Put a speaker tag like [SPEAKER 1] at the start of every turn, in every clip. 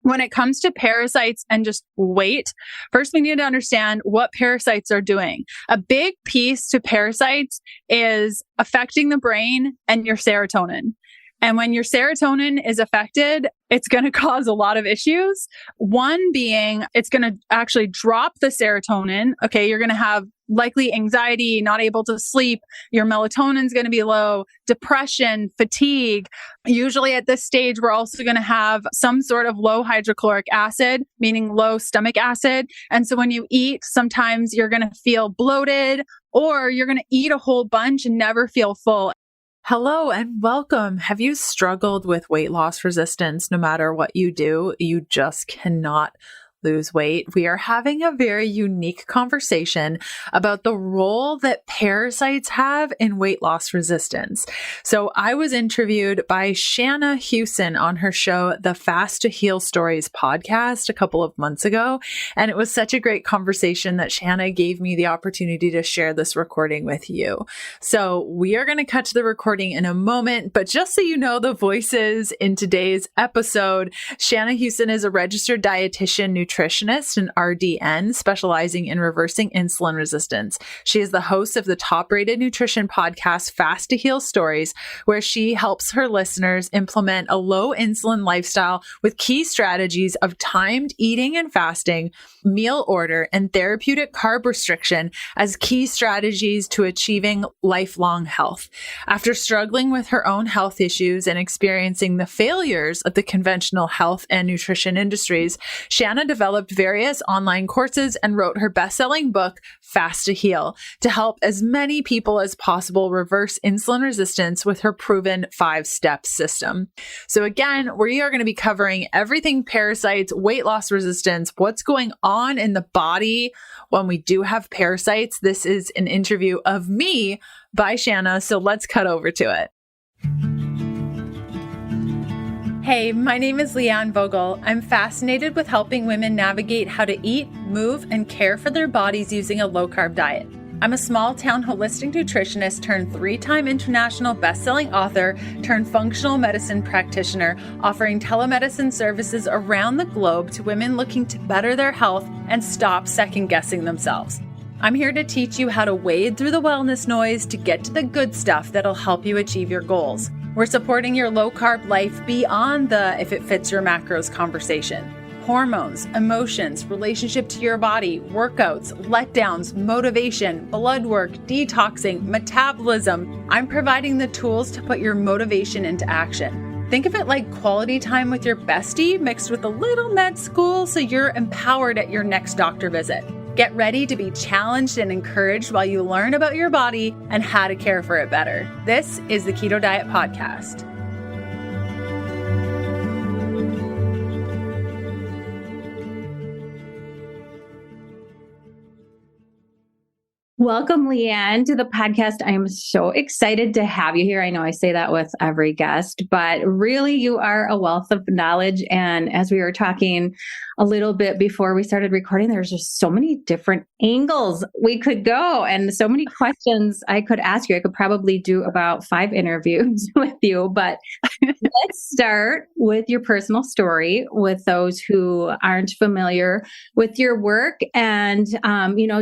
[SPEAKER 1] When it comes to parasites and just weight, first we need to understand what parasites are doing. A big piece to parasites is affecting the brain and your serotonin. And when your serotonin is affected, it's going to cause a lot of issues. One being, it's going to actually drop the serotonin. Okay, you're going to have likely anxiety, not able to sleep. Your melatonin's going to be low, depression, fatigue. Usually at this stage, we're also going to have some sort of low hydrochloric acid, meaning low stomach acid. And so when you eat, sometimes you're going to feel bloated, or you're going to eat a whole bunch and never feel full.
[SPEAKER 2] Hello and welcome. Have you struggled with weight loss resistance? No matter what you do, you just cannot lose weight. We are having a very unique conversation about the role that parasites have in weight loss resistance. So I was interviewed by Shanna Hewson on her show, the Fast to Heal Stories podcast, a couple of months ago. And it was such a great conversation that Shanna gave me the opportunity to share this recording with you. So we are going to cut to the recording in a moment, but just so you know the voices in today's episode, Shanna Hewson is a registered dietitian, nutritionist, and RDN specializing in reversing insulin resistance. She is the host of the top-rated nutrition podcast, Fast to Heal Stories, where she helps her listeners implement a low insulin lifestyle with key strategies of timed eating and fasting, meal order, and therapeutic carb restriction as key strategies to achieving lifelong health. After struggling with her own health issues and experiencing the failures of the conventional health and nutrition industries, Shanna developed various online courses and wrote her best-selling book, Fast to Heal, to help as many people as possible reverse insulin resistance with her proven 5-step system. So again, we are going to be covering everything parasites, weight loss resistance, what's going on in the body when we do have parasites. This is an interview of me by Shanna, so let's cut over to it. Hey, my name is Leanne Vogel. I'm fascinated with helping women navigate how to eat, move, and care for their bodies using a low-carb diet. I'm a small-town holistic nutritionist turned 3-time international best-selling author turned functional medicine practitioner, offering telemedicine services around the globe to women looking to better their health and stop second-guessing themselves. I'm here to teach you how to wade through the wellness noise to get to the good stuff that'll help you achieve your goals. We're supporting your low-carb life beyond the if it fits your macros conversation. Hormones, emotions, relationship to your body, workouts, letdowns, motivation, blood work, detoxing, metabolism. I'm providing the tools to put your motivation into action. Think of it like quality time with your bestie mixed with a little med school so you're empowered at your next doctor visit. Get ready to be challenged and encouraged while you learn about your body and how to care for it better. This is the Keto Diet Podcast.
[SPEAKER 3] Welcome, Leanne, to the podcast. I am so excited to have you here. I know I say that with every guest, but really you are a wealth of knowledge. And as we were talking a little bit before we started recording, there's just so many different angles we could go and so many questions I could ask you. I could probably do about 5 interviews with you, but let's start with your personal story with those who aren't familiar with your work and,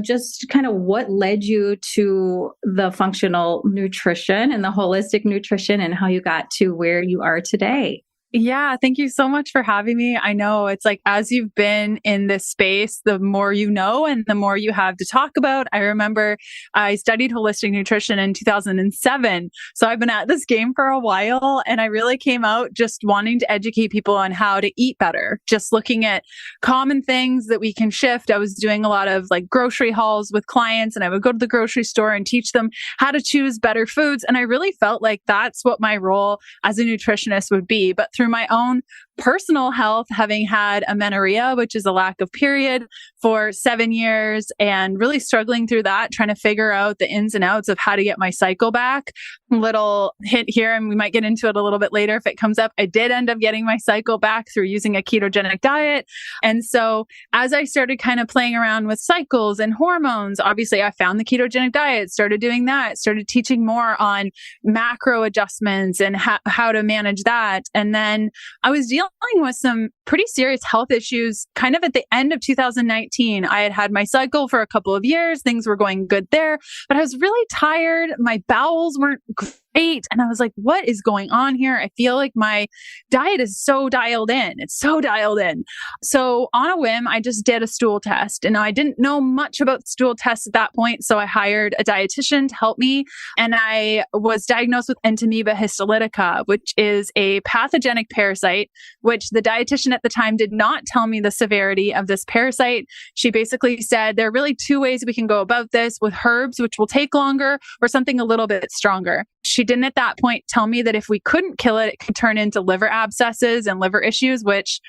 [SPEAKER 3] just kind of what led you to the functional nutrition and the holistic nutrition and how you got to where you are today.
[SPEAKER 1] Yeah, thank you so much for having me. I know it's like as you've been in this space, the more you know and the more you have to talk about. I remember I studied holistic nutrition in 2007. So I've been at this game for a while and I really came out just wanting to educate people on how to eat better, just looking at common things that we can shift. I was doing a lot of like grocery hauls with clients and I would go to the grocery store and teach them how to choose better foods. And I really felt like that's what my role as a nutritionist would be. But through my own personal health, having had amenorrhea, which is a lack of period for 7 years and really struggling through that, trying to figure out the ins and outs of how to get my cycle back. Little hint here, and we might get into it a little bit later if it comes up. I did end up getting my cycle back through using a ketogenic diet. And so as I started kind of playing around with cycles and hormones, obviously I found the ketogenic diet, started doing that, started teaching more on macro adjustments and how to manage that. And then I was dealing dealing with some pretty serious health issues kind of at the end of 2019. I had had my cycle for a couple of years. Things were going good there, but I was really tired. My bowels weren't great. And I was like, what is going on here? I feel like my diet is so dialed in. It's so dialed in. So on a whim, I just did a stool test. And I didn't know much about stool tests at that point. So I hired a dietitian to help me. And I was diagnosed with Entamoeba histolytica, which is a pathogenic parasite, which the dietitian at the time did not tell me the severity of this parasite. She basically said, there are really two ways we can go about this, with herbs, which will take longer, or something a little bit stronger. She didn't at that point tell me that if we couldn't kill it, it could turn into liver abscesses and liver issues, which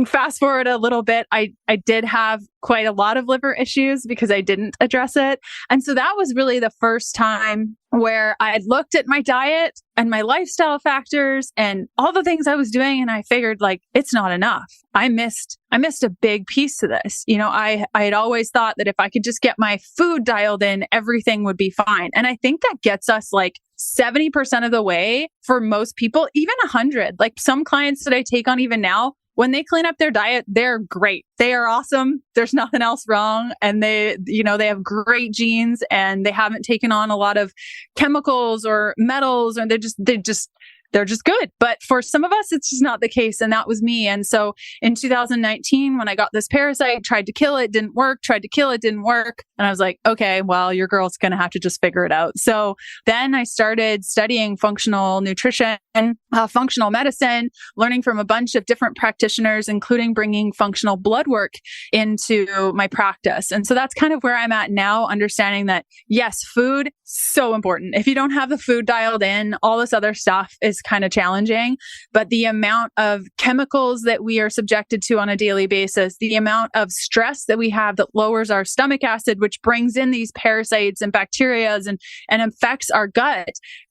[SPEAKER 1] fast forward a little bit, I did have quite a lot of liver issues because I didn't address it. And so that was really the first time where I looked at my diet and my lifestyle factors and all the things I was doing. And I figured, like, it's not enough. I missed a big piece to this. You know, I had always thought that if I could just get my food dialed in, everything would be fine. And I think that gets us like 70% of the way for most people, even 100. Like some clients that I take on even now, when they clean up their diet, they're great. They are awesome. There's nothing else wrong. And they have great genes and they haven't taken on a lot of chemicals or metals, or they're just good. But for some of us, it's just not the case. And that was me. And so in 2019, when I got this parasite, tried to kill it, didn't work, tried to kill it, didn't work. And I was like, okay, well, your girl's going to have to just figure it out. So then I started studying functional nutrition, functional medicine, learning from a bunch of different practitioners, including bringing functional blood work into my practice. And so that's kind of where I'm at now, understanding that, yes, food, so important. If you don't have the food dialed in, all this other stuff is kind of challenging. But the amount of chemicals that we are subjected to on a daily basis, the amount of stress that we have that lowers our stomach acid, which brings in these parasites and bacteria and affects our gut.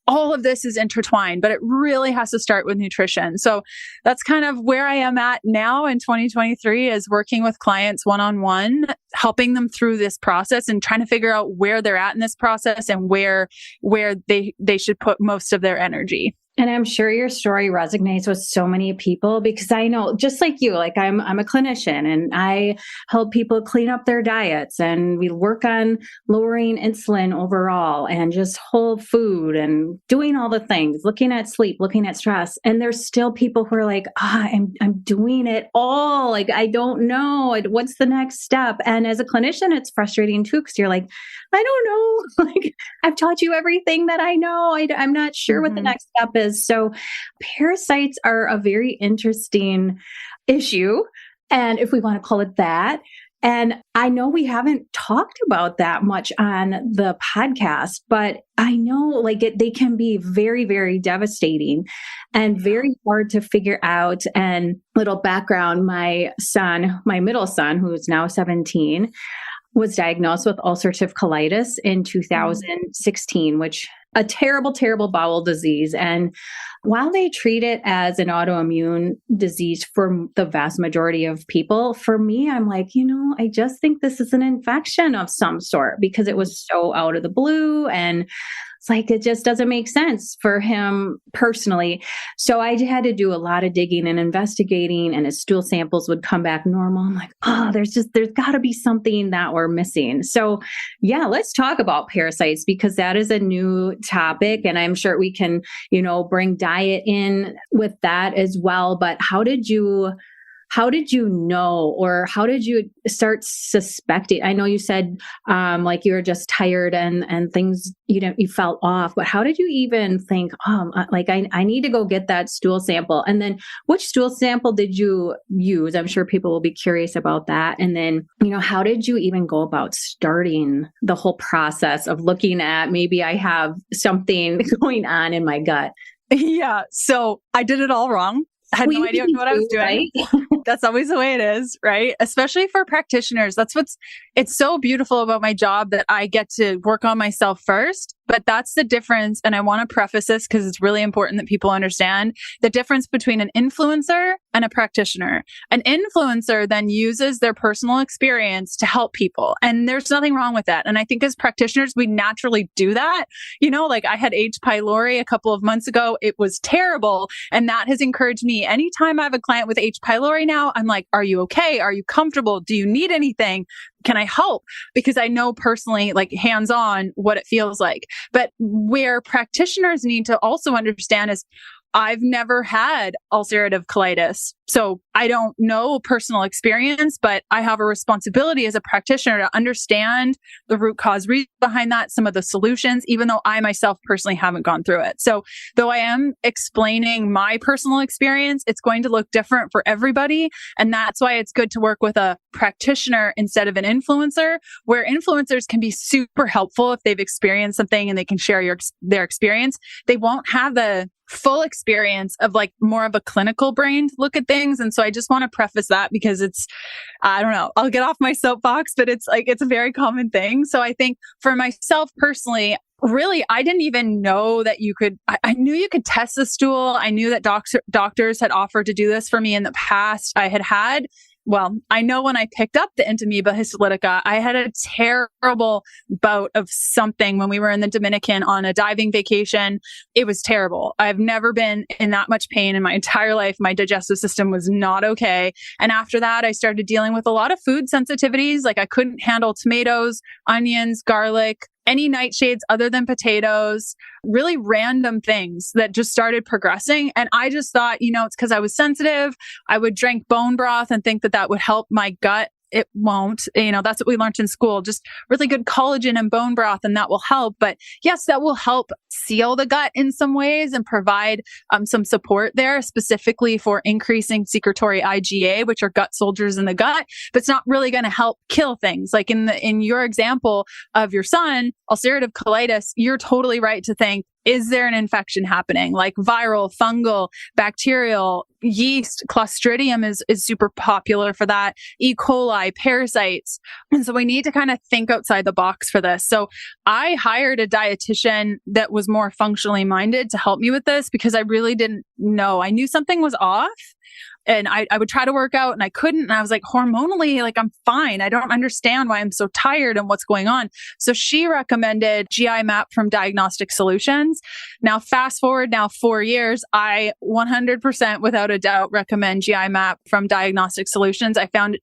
[SPEAKER 1] All of this is intertwined, but it really has to start with nutrition. So that's kind of where I am at now in 2023, is working with clients one-on-one, helping them through this process and trying to figure out where they're at in this process and where they should put most of their energy.
[SPEAKER 3] And I'm sure your story resonates with so many people, because I know, just like you, like I'm a clinician and I help people clean up their diets, and we work on lowering insulin overall and just whole food and doing all the things, looking at sleep, looking at stress. And there's still people who are like, I'm doing it all. Like, I don't know. What's the next step? And as a clinician, it's frustrating too, because you're like, I don't know. Like, I've taught you everything that I know. I'm not sure what the next step is. So parasites are a very interesting issue, and if we want to call it that. And I know we haven't talked about that much on the podcast, but I know like they can be very, very devastating and very hard to figure out. And little background, my middle son, who's now 17, was diagnosed with ulcerative colitis in 2016, which a terrible, terrible bowel disease. And while they treat it as an autoimmune disease for the vast majority of people, for me, I'm like, I just think this is an infection of some sort, because it was so out of the blue. And it's like, it just doesn't make sense for him personally. So I had to do a lot of digging and investigating, and his stool samples would come back normal. I'm like, there's got to be something that we're missing. So yeah, let's talk about parasites, because that is a new topic, and I'm sure we can, bring diet in with that as well. But how did you know, or how did you start suspecting? I know you said like you were just tired and things, you felt off, but how did you even think, like I need to go get that stool sample? And then which stool sample did you use? I'm sure people will be curious about that. And then, how did you even go about starting the whole process of looking at, maybe I have something going on in my gut?
[SPEAKER 1] Yeah. So I did it all wrong. I had no idea what I was doing. Right? That's always the way it is, right? Especially for practitioners. It's so beautiful about my job that I get to work on myself first. But that's the difference. And I want to preface this because it's really important that people understand the difference between an influencer and a practitioner. An influencer then uses their personal experience to help people. And there's nothing wrong with that. And I think as practitioners, we naturally do that. Like I had H. pylori a couple of months ago. It was terrible. And that has encouraged me. Anytime I have a client with H. pylori now, I'm like, are you okay? Are you comfortable? Do you need anything? Can I help? Because I know personally, like hands-on, what it feels like. But where practitioners need to also understand is I've never had ulcerative colitis. So I don't know personal experience, but I have a responsibility as a practitioner to understand the root cause reason behind that, some of the solutions, even though I myself personally haven't gone through it. So though I am explaining my personal experience, it's going to look different for everybody. And that's why it's good to work with a practitioner instead of an influencer, where influencers can be super helpful if they've experienced something and they can share their experience. They won't have the full experience of like more of a clinical brain to look at things. And so I just want to preface that because I don't know, I'll get off my soapbox, but it's a very common thing. So I think for myself personally, really, I didn't even know that I knew you could test the stool. I knew that doctors had offered to do this for me in the past. I know when I picked up the Entamoeba histolytica, I had a terrible bout of something when we were in the Dominican on a diving vacation. It was terrible. I've never been in that much pain in my entire life. My digestive system was not okay. And after that, I started dealing with a lot of food sensitivities. Like I couldn't handle tomatoes, onions, garlic, any nightshades other than potatoes, really random things that just started progressing. And I just thought, it's because I was sensitive. I would drink bone broth and think that would help my gut. It won't. That's what we learned in school, just really good collagen and bone broth, and that will help. But yes, that will help seal the gut in some ways and provide some support there, specifically for increasing secretory IgA, which are gut soldiers in the gut. But it's not really going to help kill things. Like in your example of your son, ulcerative colitis, you're totally right to think, is there an infection happening? Like viral, fungal, bacterial, yeast, Clostridium is super popular for that, E. coli, parasites. And so we need to kind of think outside the box for this. So I hired a dietitian that was more functionally minded to help me with this because I really didn't know. I knew something was off. And I would try to work out and I couldn't. And I was like, hormonally, like I'm fine. I don't understand why I'm so tired and what's going on. So she recommended GI Map from Diagnostic Solutions. Now, fast forward 4 years, I 100% without a doubt recommend GI Map from Diagnostic Solutions. I find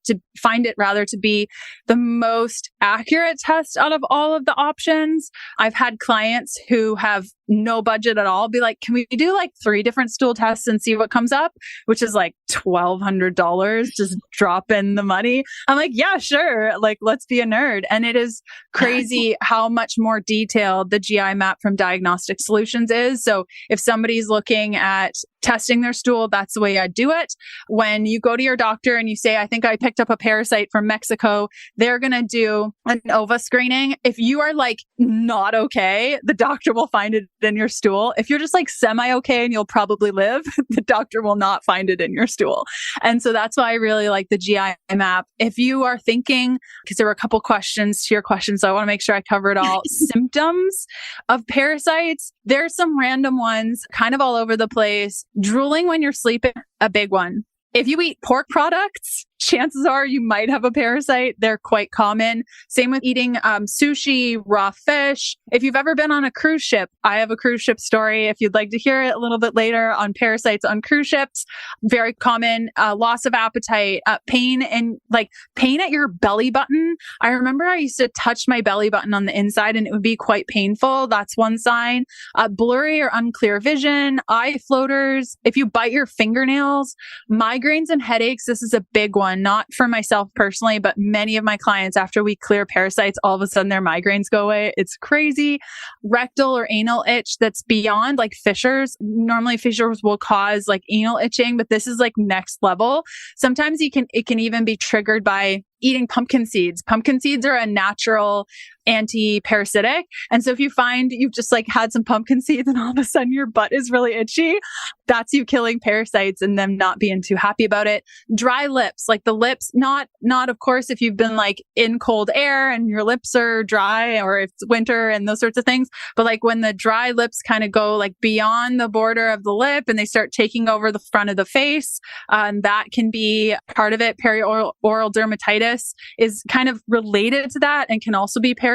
[SPEAKER 1] it to be the most accurate test out of all of the options. I've had clients who have no budget at all be like, can we do like 3 different stool tests and see what comes up? Which is like $1,200, just drop in the money. I'm like, yeah, sure. Like, let's be a nerd. And it is crazy how much more detailed the GI Map from Diagnostic Solutions is. So if somebody's looking at testing their stool, that's the way I do it. When you go to your doctor and you say, I think I picked up a parasite from Mexico, they're going to do an OVA screening. If you are like not okay, the doctor will find it in your stool. If you're just like semi-okay and you'll probably live, the doctor will not find it in your stool. And so that's why I really like the GI Map. If you are thinking, because there were a couple questions to your question, so I want to make sure I cover it all, symptoms of parasites, there's some random ones kind of all over the place. Drooling when you're sleeping, a big one. If you eat pork products, chances are you might have a parasite. They're quite common. Same with eating sushi, raw fish. If you've ever been on a cruise ship, I have a cruise ship story. If you'd like to hear it a little bit later on parasites on cruise ships, very common. Loss of appetite, pain at your belly button. I remember I used to touch my belly button on the inside and it would be quite painful. That's one sign. Blurry or unclear vision, eye floaters. If you bite your fingernails, migraines and headaches. This is a big one. Not for myself personally, but many of my clients, after we clear parasites, all of a sudden their migraines go away. It's crazy. Rectal or anal itch that's beyond like fissures. Normally fissures will cause like anal itching, but this is like next level. Sometimes it can even be triggered by eating pumpkin seeds. Pumpkin seeds are a natural anti-parasitic. And so if you find you've just like had some pumpkin seeds and all of a sudden your butt is really itchy, that's you killing parasites and them not being too happy about it. Dry lips, like the lips, not of course, if you've been like in cold air and your lips are dry or if it's winter and those sorts of things. But like when the dry lips kind of go like beyond the border of the lip and they start taking over the front of the face, that can be part of it. Perioral dermatitis is kind of related to that and can also be parasites.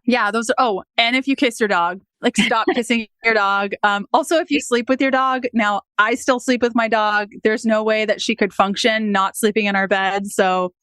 [SPEAKER 1] Yeah, those are, and if you kiss your dog, like stop kissing your dog. Also, if you sleep with your dog, now I still sleep with my dog. There's no way that she could function not sleeping in our bed. So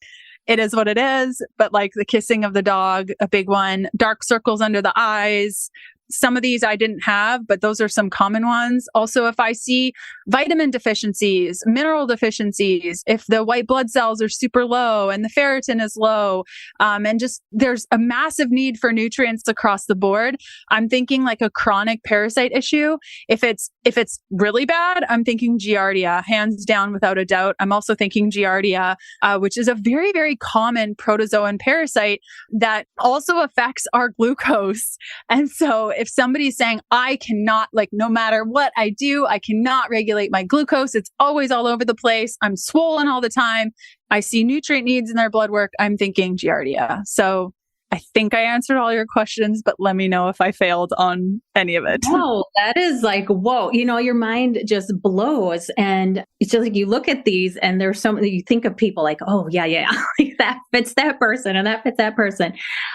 [SPEAKER 1] it is what it is. But like the kissing of the dog, a big one, dark circles under the eyes. Some of these I didn't have, but those are some common ones. Also, if I see vitamin deficiencies, mineral deficiencies, if the white blood cells are super low and the ferritin is low, and just there's a massive need for nutrients across the board, I'm thinking like a chronic parasite issue. If it's really bad, I'm thinking Giardia, hands down, without a doubt. I'm also thinking Giardia, which is a very, very common protozoan parasite that also affects our glucose. And so if somebody's saying, I cannot, like, no matter what I do, I cannot regulate my glucose, it's always all over the place, I'm swollen all the time, I see nutrient needs in their blood work, I'm thinking Giardia. So I think I answered all your questions, but let me know if I failed on any of it.
[SPEAKER 3] Oh, that is like, whoa, your mind just blows. And it's just like, you look at these and there's so many, you think of people like, oh yeah, like that fits that person and that fits that person.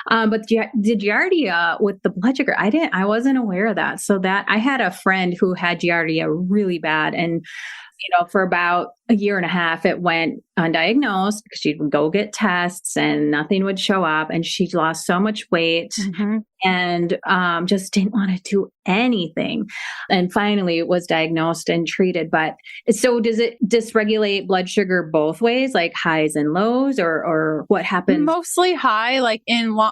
[SPEAKER 3] But the Giardia with the blood sugar, I wasn't aware of that. So that I had a friend who had Giardia really bad. And for about a year and a half, it went undiagnosed because she would go get tests and nothing would show up. And she lost so much weight and just didn't want to do anything. And finally it was diagnosed and treated. But so does it dysregulate blood sugar both ways, like highs and lows, or what happens?
[SPEAKER 1] Mostly high, like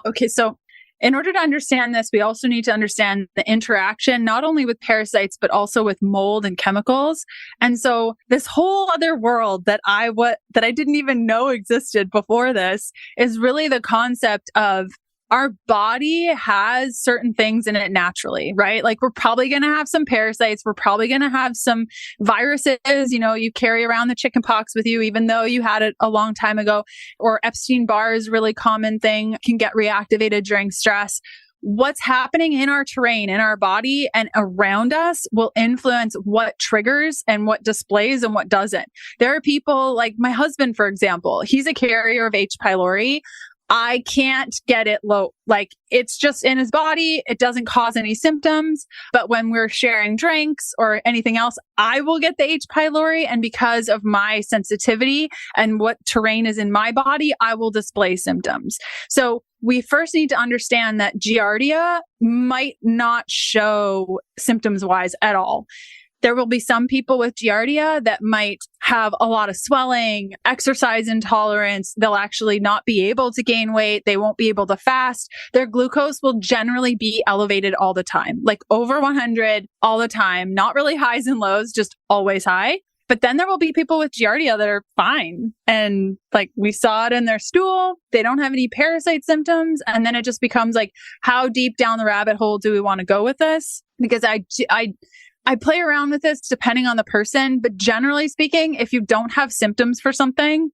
[SPEAKER 1] okay, so in order to understand this, we also need to understand the interaction, not only with parasites, but also with mold and chemicals. And so this whole other world that I didn't even know existed before this is really the concept of our body has certain things in it naturally, right? Like we're probably going to have some parasites. We're probably going to have some viruses. You carry around the chicken pox with you, even though you had it a long time ago, or Epstein-Barr is a really common thing, can get reactivated during stress. What's happening in our terrain, in our body and around us will influence what triggers and what displays and what doesn't. There are people like my husband, for example, he's a carrier of H. pylori. I can't get it low. Like it's just in his body. It doesn't cause any symptoms. But when we're sharing drinks or anything else, I will get the H. pylori. And because of my sensitivity and what terrain is in my body, I will display symptoms. So we first need to understand that Giardia might not show symptoms wise at all. There will be some people with Giardia that might have a lot of swelling, exercise intolerance. They'll actually not be able to gain weight. They won't be able to fast. Their glucose will generally be elevated all the time, like over 100 all the time, not really highs and lows, just always high. But then there will be people with Giardia that are fine. And like we saw it in their stool, they don't have any parasite symptoms. And then it just becomes like, how deep down the rabbit hole do we want to go with this? Because I play around with this depending on the person, but generally speaking, if you don't have symptoms for something,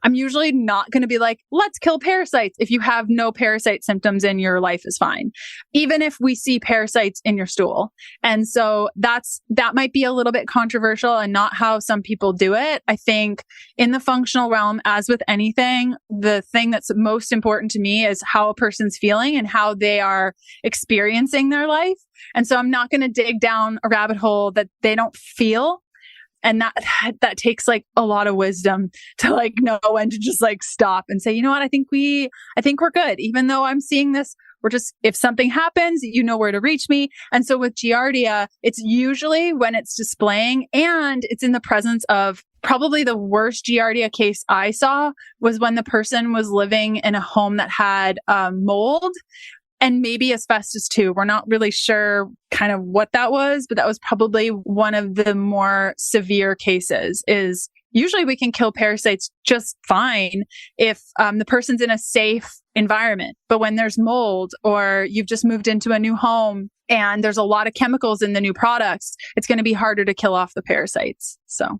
[SPEAKER 1] I'm usually not going to be like, let's kill parasites. If you have no parasite symptoms in your life is fine, even if we see parasites in your stool. And so that might be a little bit controversial and not how some people do it. I think in the functional realm, as with anything, the thing that's most important to me is how a person's feeling and how they are experiencing their life. And so I'm not going to dig down a rabbit hole that they don't feel. And that takes like a lot of wisdom to like know when to just like stop and say, you know what, I think we're good. Even though I'm seeing this, if something happens, you know where to reach me. And so with Giardia, it's usually when it's displaying and it's in the presence of probably the worst Giardia case I saw was when the person was living in a home that had mold. And maybe asbestos too. We're not really sure kind of what that was, but that was probably one of the more severe cases is usually we can kill parasites just fine if the person's in a safe environment. But when there's mold or you've just moved into a new home and there's a lot of chemicals in the new products, it's going to be harder to kill off the parasites. So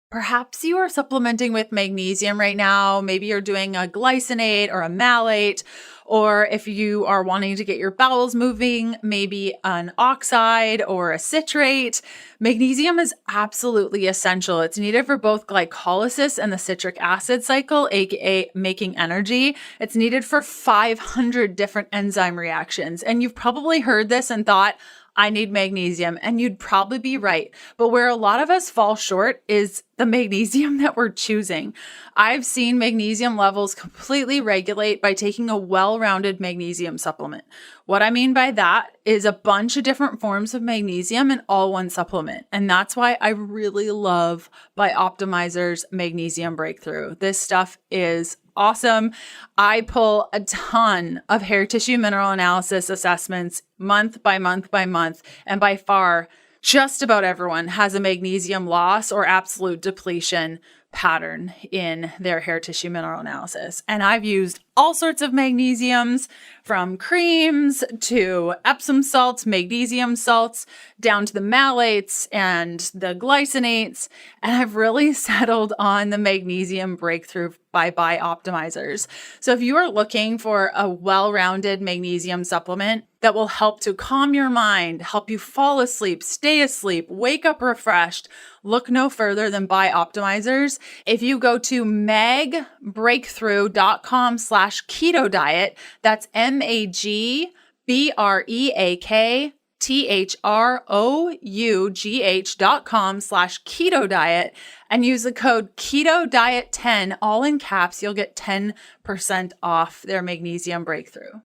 [SPEAKER 2] perhaps you are supplementing with magnesium right now. Maybe you're doing a glycinate or a malate, or if you are wanting to get your bowels moving, maybe an oxide or a citrate. Magnesium is absolutely essential. It's needed for both glycolysis and the citric acid cycle, aka making energy. It's needed for 500 different enzyme reactions. And you've probably heard this and thought, I need magnesium. And you'd probably be right. But where a lot of us fall short is the magnesium that we're choosing. I've seen magnesium levels completely regulate by taking a well-rounded magnesium supplement. What I mean by that is a bunch of different forms of magnesium in all one supplement. And that's why I really love Bioptimizer's Magnesium Breakthrough. This stuff is awesome. I pull a ton of hair tissue mineral analysis assessments month by month by month. And by far, just about everyone has a magnesium loss or absolute depletion pattern in their hair tissue mineral analysis. And I've used all sorts of magnesiums, from creams to Epsom salts, magnesium salts, down to the malates and the glycinates. And I've really settled on the Magnesium Breakthrough by Bioptimizers. So if you are looking for a well-rounded magnesium supplement that will help to calm your mind, help you fall asleep, stay asleep, wake up refreshed, look no further than Bioptimizers. If you go to magbreakthrough.com/keto diet, that's magbreakthrough.com/keto diet, and use the code keto diet 10, all in caps, you'll get 10% off their Magnesium Breakthrough.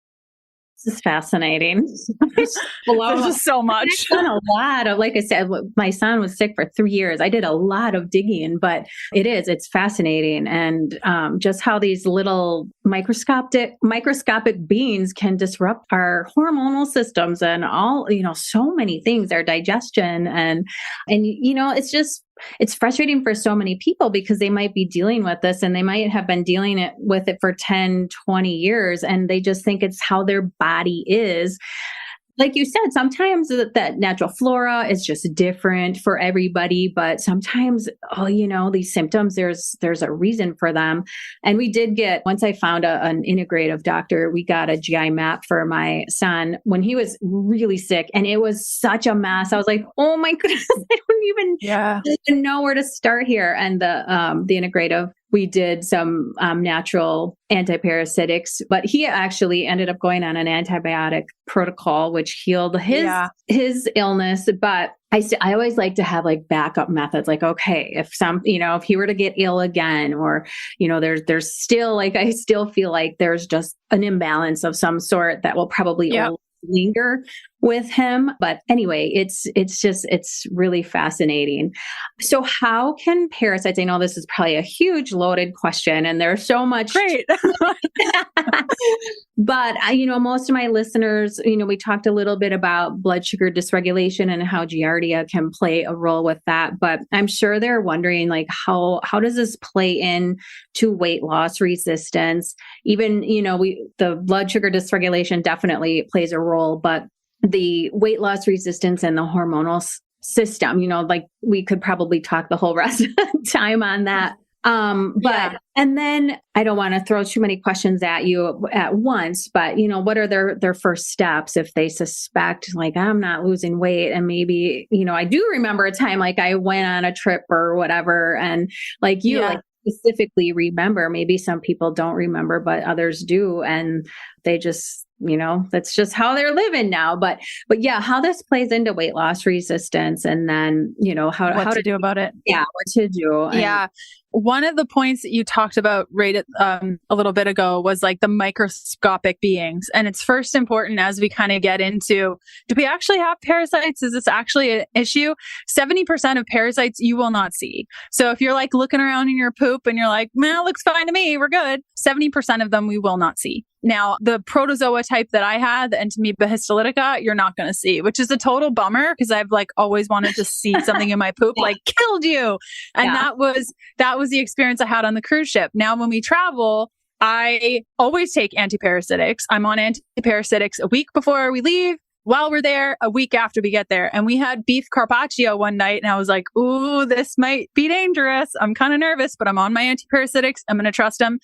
[SPEAKER 3] This is fascinating.
[SPEAKER 1] There's just so much.
[SPEAKER 3] I've done a lot of, like I said, my son was sick for 3 years. I did a lot of digging, but it's fascinating. And just how these little microscopic beings can disrupt our hormonal systems and all, so many things, our digestion. And it's frustrating for so many people because they might be dealing with this and they might have been dealing with it for 10, 20 years. And they just think it's how their body is. Like you said, sometimes that natural flora is just different for everybody, but sometimes, these symptoms, there's a reason for them. And we did once I found an integrative doctor, we got a GI map for my son when he was really sick, and it was such a mess. I was like, oh my goodness, I don't even know where to start here. And the integrative, we did some natural antiparasitics, but he actually ended up going on an antibiotic protocol, which healed his illness. But I always like to have like backup methods. Like, okay, if he were to get ill again, or, there's still I still feel like there's just an imbalance of some sort that will probably linger with him. But anyway, it's really fascinating. So how can parasites, I know this is probably a huge loaded question and there's so much.
[SPEAKER 1] Great.
[SPEAKER 3] But most of my listeners, we talked a little bit about blood sugar dysregulation and how Giardia can play a role with that. But I'm sure they're wondering, like, how does this play in to weight loss resistance? Even, the blood sugar dysregulation definitely plays a role, but the weight loss resistance and the hormonal system, we could probably talk the whole rest of the time on that. And then I don't want to throw too many questions at you at once, but what are their first steps if they suspect, like, I'm not losing weight? And maybe, I do remember a time, like I went on a trip or whatever, and like you, like specifically remember, maybe some people don't remember, but others do. And they just, that's just how they're living now. But yeah, how this plays into weight loss resistance, and then, how to do about it. Yeah. What to do.
[SPEAKER 1] Yeah. one of the points that you talked about a little bit ago was like the microscopic beings. And it's first important as we kind of get into, do we actually have parasites? Is this actually an issue? 70% of parasites you will not see. So if you're like looking around in your poop and you're like, man, it looks fine to me, we're good. 70% of them we will not see. Now, the protozoa type that I had, the Entamoeba histolytica, you're not going to see, which is a total bummer because I've like always wanted to see something in my poop, like killed you. And that was the experience I had on the cruise ship. Now, when we travel, I always take antiparasitics. I'm on antiparasitics a week before we leave, while we're there, a week after we get there. And we had beef carpaccio one night and I was like, ooh, this might be dangerous. I'm kind of nervous, but I'm on my antiparasitics. I'm going to trust them.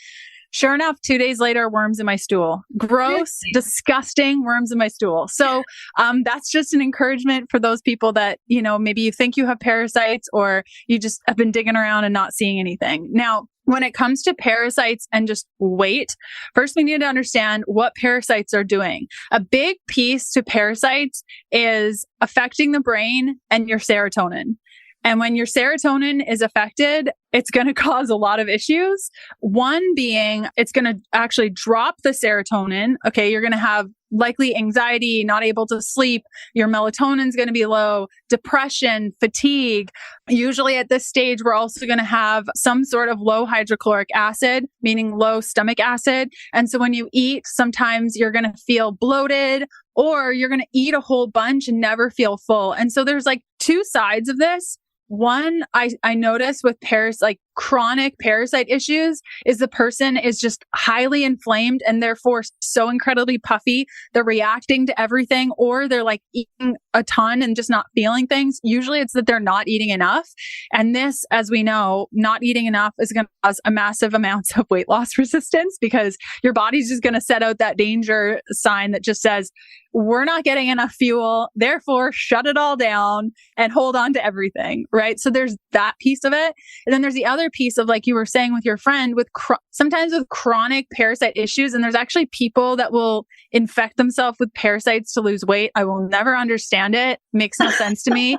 [SPEAKER 1] Sure enough, 2 days later, worms in my stool. Gross, disgusting worms in my stool. So that's just an encouragement for those people that, you know, maybe you think you have parasites or you just have been digging around and not seeing anything. Now, when it comes to parasites and just weight, first we need to understand what parasites are doing. A big piece to parasites is affecting the brain and your serotonin. And when your serotonin is affected, it's going to cause a lot of issues. One being, it's going to actually drop the serotonin. Okay, you're going to have likely anxiety, not able to sleep. Your melatonin's going to be low, depression, fatigue. Usually at this stage, we're also going to have some sort of low hydrochloric acid, meaning low stomach acid. And so when you eat, sometimes you're going to feel bloated or you're going to eat a whole bunch and never feel full. And so there's like two sides of this. One, I notice with like chronic parasite issues is the person is just highly inflamed and therefore so incredibly puffy. They're reacting to everything or they're like eating a ton and just not feeling things. Usually it's that they're not eating enough. And this, as we know, not eating enough is going to cause a massive amounts of weight loss resistance because your body's just going to set out that danger sign that just says, we're not getting enough fuel, therefore shut it all down and hold on to everything, right? So there's that piece of it. And then there's the other piece of, like you were saying with your friend, with sometimes with chronic parasite issues. And there's actually people that will infect themselves with parasites to lose weight. I will never understand it. Makes no sense to me.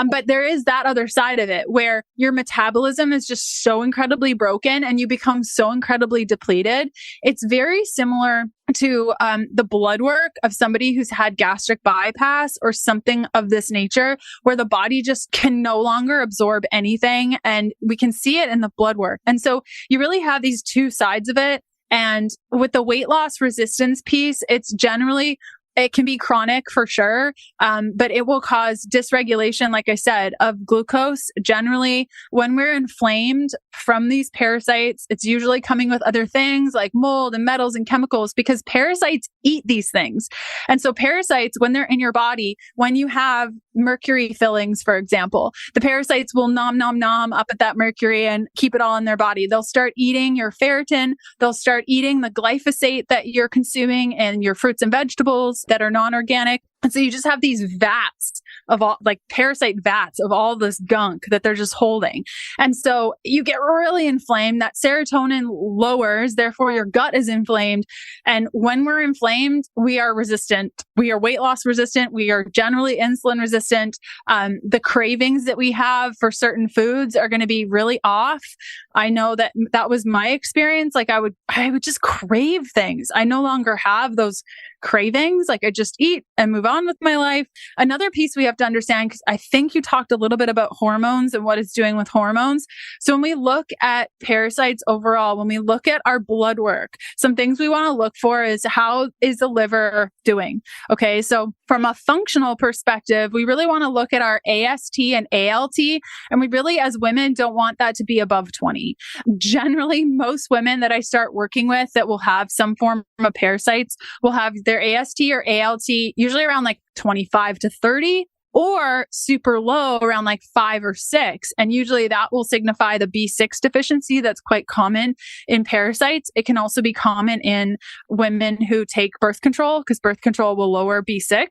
[SPEAKER 1] But there is that other side of it where your metabolism is just so incredibly broken and you become so incredibly depleted. It's very similar to the blood work of somebody who's had gastric bypass or something of this nature, where the body just can no longer absorb anything. And we can see it in the blood work. And so you really have these two sides of it. And with the weight loss resistance piece, it can be chronic for sure, but it will cause dysregulation, like I said, of glucose. Generally, when we're inflamed from these parasites, it's usually coming with other things like mold and metals and chemicals because parasites eat these things. And so parasites, when they're in your body, when you have mercury fillings, for example, the parasites will nom up at that mercury and keep it all in their body. They'll start eating your ferritin. They'll start eating the glyphosate that you're consuming in your fruits and vegetables that are non-organic. And so you just have these vats of all, like parasite vats of all this gunk that they're just holding. And so you get really inflamed. That serotonin lowers, therefore your gut is inflamed. And when we're inflamed, we are resistant. We are weight loss resistant. We are generally insulin resistant. The cravings that we have for certain foods are going to be really off. I know that was my experience. Like I would just crave things. I no longer have those cravings. Like I just eat and move on with my life. Another piece we have to understand, because I think you talked a little bit about hormones and what it's doing with hormones. So when we look at parasites overall, when we look at our blood work, some things we want to look for is how is the liver doing? Okay. So from a functional perspective, we really want to look at our AST and ALT. And we really, as women, don't want that to be above 20. Generally, most women that I start working with that will have some form of parasites will have their AST or ALT usually around like 25 to 30. Or super low around like 5 or 6. And usually that will signify the B6 deficiency that's quite common in parasites. It can also be common in women who take birth control because birth control will lower B6.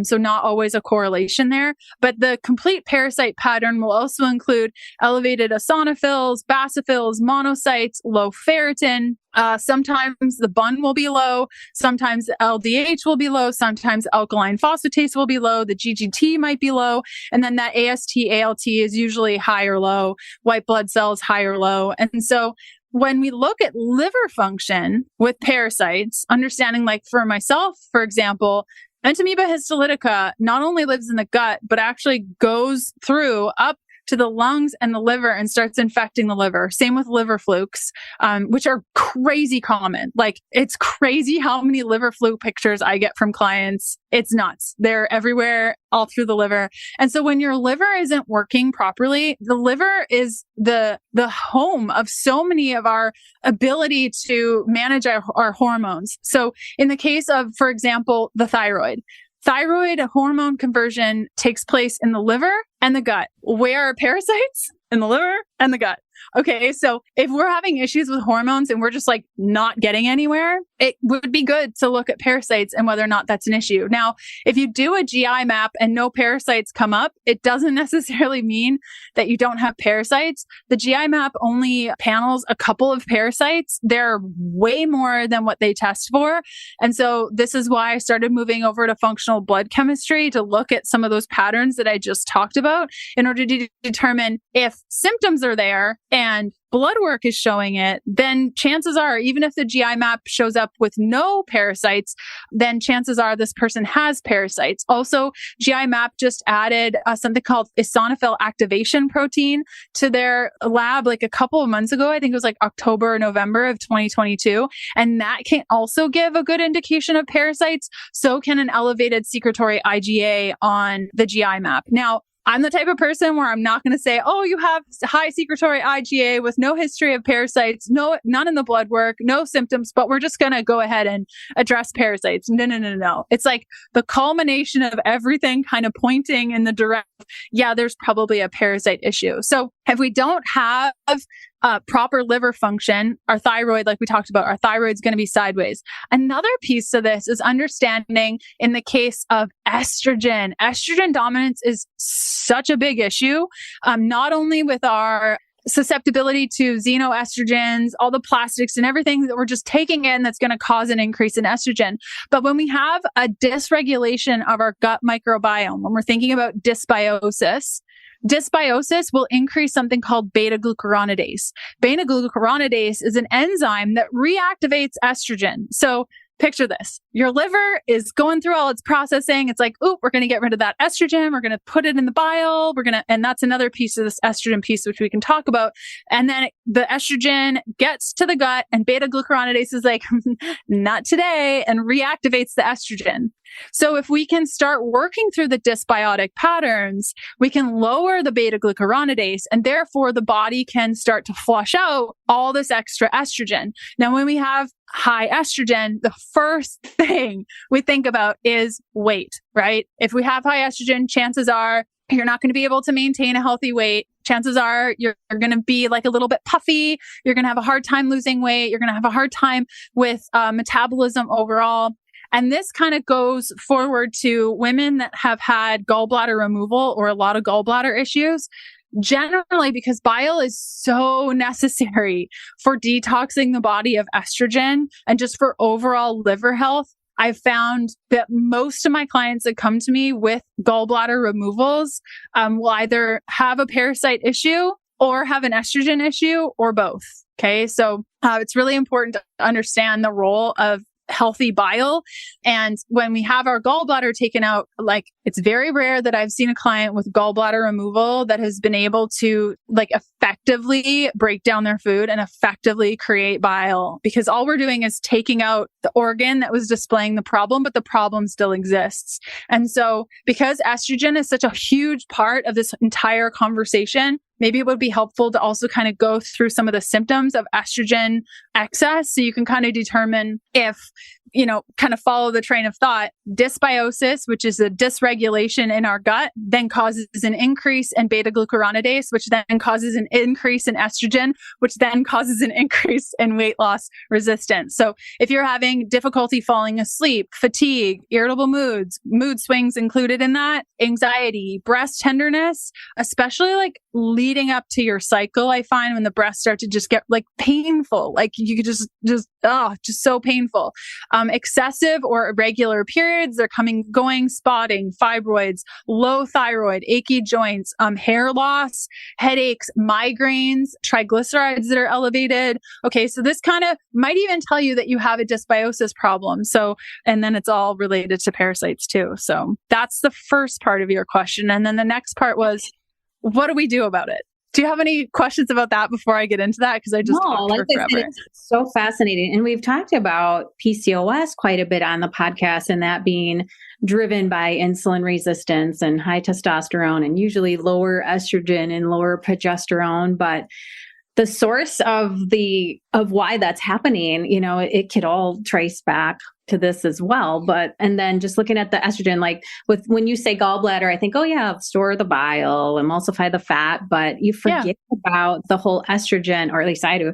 [SPEAKER 1] So not always a correlation there. But the complete parasite pattern will also include elevated eosinophils, basophils, monocytes, low ferritin, Sometimes the BUN will be low, sometimes LDH will be low, sometimes alkaline phosphatase will be low, the GGT might be low, and then that AST, ALT is usually high or low, white blood cells high or low. And so when we look at liver function with parasites, understanding like for myself, for example, Entamoeba histolytica not only lives in the gut, but actually goes through up to the lungs and the liver and starts infecting the liver. Same with liver flukes, which are crazy common. Like it's crazy how many liver fluke pictures I get from clients. It's nuts. They're everywhere, all through the liver. And so when your liver isn't working properly, the liver is the home of so many of our ability to manage our hormones. So in the case of, for example, the thyroid hormone conversion takes place in the liver and the gut. Where are parasites? In the liver and the gut. Okay, so if we're having issues with hormones and we're just like not getting anywhere, it would be good to look at parasites and whether or not that's an issue. Now, if you do a GI map and no parasites come up, it doesn't necessarily mean that you don't have parasites. The GI map only panels a couple of parasites. They're way more than what they test for. And so this is why I started moving over to functional blood chemistry to look at some of those patterns that I just talked about in order to determine if symptoms are there and blood work is showing it, then chances are, even if the GI map shows up with no parasites, then chances are this person has parasites. Also, GI map just added something called eosinophil activation protein to their lab like a couple of months ago. I think it was like October or November of 2022. And that can also give a good indication of parasites. So can an elevated secretory IgA on the GI map. Now, I'm the type of person where I'm not going to say, oh, you have high secretory IgA with no history of parasites, none in the blood work, no symptoms, but we're just going to go ahead and address parasites. No. It's like the culmination of everything kind of pointing in the direction, yeah, there's probably a parasite issue. So if we don't have proper liver function, our thyroid, like we talked about, our thyroid's going to be sideways. Another piece to this is understanding in the case of estrogen. Estrogen dominance is such a big issue, not only with our susceptibility to xenoestrogens, all the plastics and everything that we're just taking in that's going to cause an increase in estrogen. But when we have a dysregulation of our gut microbiome, when we're thinking about dysbiosis will increase something called beta-glucuronidase. Beta-glucuronidase is an enzyme that reactivates estrogen. So picture this. Your liver is going through all its processing. It's like, oh, we're going to get rid of that estrogen. We're going to put it in the bile. And that's another piece of this estrogen piece, which we can talk about. And then the estrogen gets to the gut and beta-glucuronidase is like, not today, and reactivates the estrogen. So if we can start working through the dysbiotic patterns, we can lower the beta-glucuronidase, and therefore the body can start to flush out all this extra estrogen. Now, when we have high estrogen, the first thing we think about is weight, right? If we have high estrogen, chances are you're not going to be able to maintain a healthy weight. Chances are you're going to be like a little bit puffy. You're going to have a hard time losing weight. You're going to have a hard time with metabolism overall. And this kind of goes forward to women that have had gallbladder removal or a lot of gallbladder issues. Generally, because bile is so necessary for detoxing the body of estrogen and just for overall liver health, I've found that most of my clients that come to me with gallbladder removals will either have a parasite issue or have an estrogen issue or both. Okay, so it's really important to understand the role of healthy bile. And when we have our gallbladder taken out, like it's very rare that I've seen a client with gallbladder removal that has been able to like effectively break down their food and effectively create bile, because all we're doing is taking out the organ that was displaying the problem, but the problem still exists. And so because estrogen is such a huge part of this entire conversation, maybe it would be helpful to also kind of go through some of the symptoms of estrogen excess so you can kind of determine if, kind of follow the train of thought, dysbiosis, which is a dysregulation in our gut, then causes an increase in beta glucuronidase, which then causes an increase in estrogen, which then causes an increase in weight loss resistance. So if you're having difficulty falling asleep, fatigue, irritable moods, mood swings included in that, anxiety, breast tenderness, especially like leading up to your cycle, I find when the breasts start to just get like painful, like you could just so painful. Excessive or irregular periods, they're going, spotting, fibroids, low thyroid, achy joints, hair loss, headaches, migraines, triglycerides that are elevated. Okay, so this kind of might even tell you that you have a dysbiosis problem. So, and then it's all related to parasites too. So that's the first part of your question. And then the next part was, what do we do about it? Do you have any questions about that before I get into that? Because I just talked for forever.
[SPEAKER 3] It's so fascinating. And we've talked about PCOS quite a bit on the podcast, and that being driven by insulin resistance and high testosterone and usually lower estrogen and lower progesterone. But the source of why that's happening, it could all trace back to this as well. And then just looking at the estrogen, like when you say gallbladder, I think, oh yeah, store the bile, emulsify the fat, but you forget about the whole estrogen, or at least I do,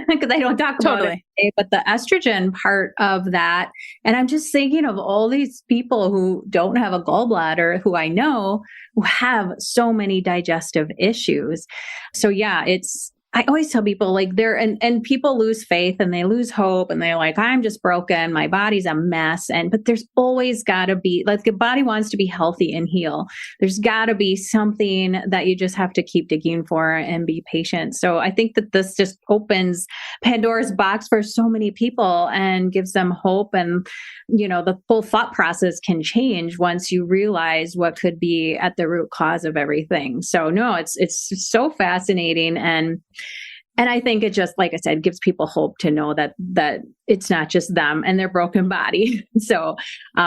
[SPEAKER 3] because I don't talk about it today, but the estrogen part of that. And I'm just thinking of all these people who don't have a gallbladder, who I know who have so many digestive issues. So yeah, I always tell people like and people lose faith and they lose hope and they're like, I'm just broken. My body's a mess. But there's always gotta be, like, the body wants to be healthy and heal. There's gotta be something that you just have to keep digging for and be patient. So I think that this just opens Pandora's box for so many people and gives them hope. And, the whole thought process can change once you realize what could be at the root cause of everything. So no, it's so fascinating. And I think it just, like I said, gives people hope to know that it's not just them and their broken body. So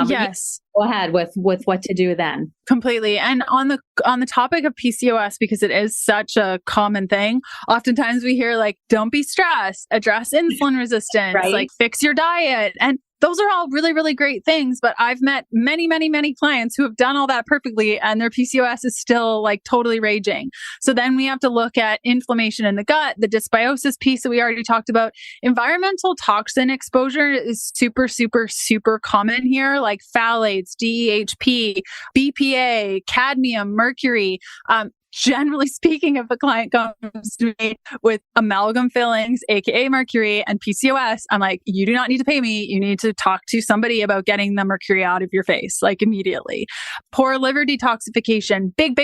[SPEAKER 1] yes,
[SPEAKER 3] go ahead with what to do then.
[SPEAKER 1] Completely. And on the topic of PCOS, because it is such a common thing, oftentimes we hear like, don't be stressed, address insulin resistance,
[SPEAKER 3] right?
[SPEAKER 1] Like fix your diet. And those are all really, really great things. But I've met many, many, many clients who have done all that perfectly and their PCOS is still like totally raging. So then we have to look at inflammation in the gut, the dysbiosis piece that we already talked about. Environmental toxin exposure is super, super, super common here, like phthalates, DEHP, BPA, cadmium, mercury. Generally speaking, if a client comes to me with amalgam fillings, aka mercury, and PCOS, I'm like, you do not need to pay me. You need to talk to somebody about getting the mercury out of your face, like immediately. Poor liver detoxification, big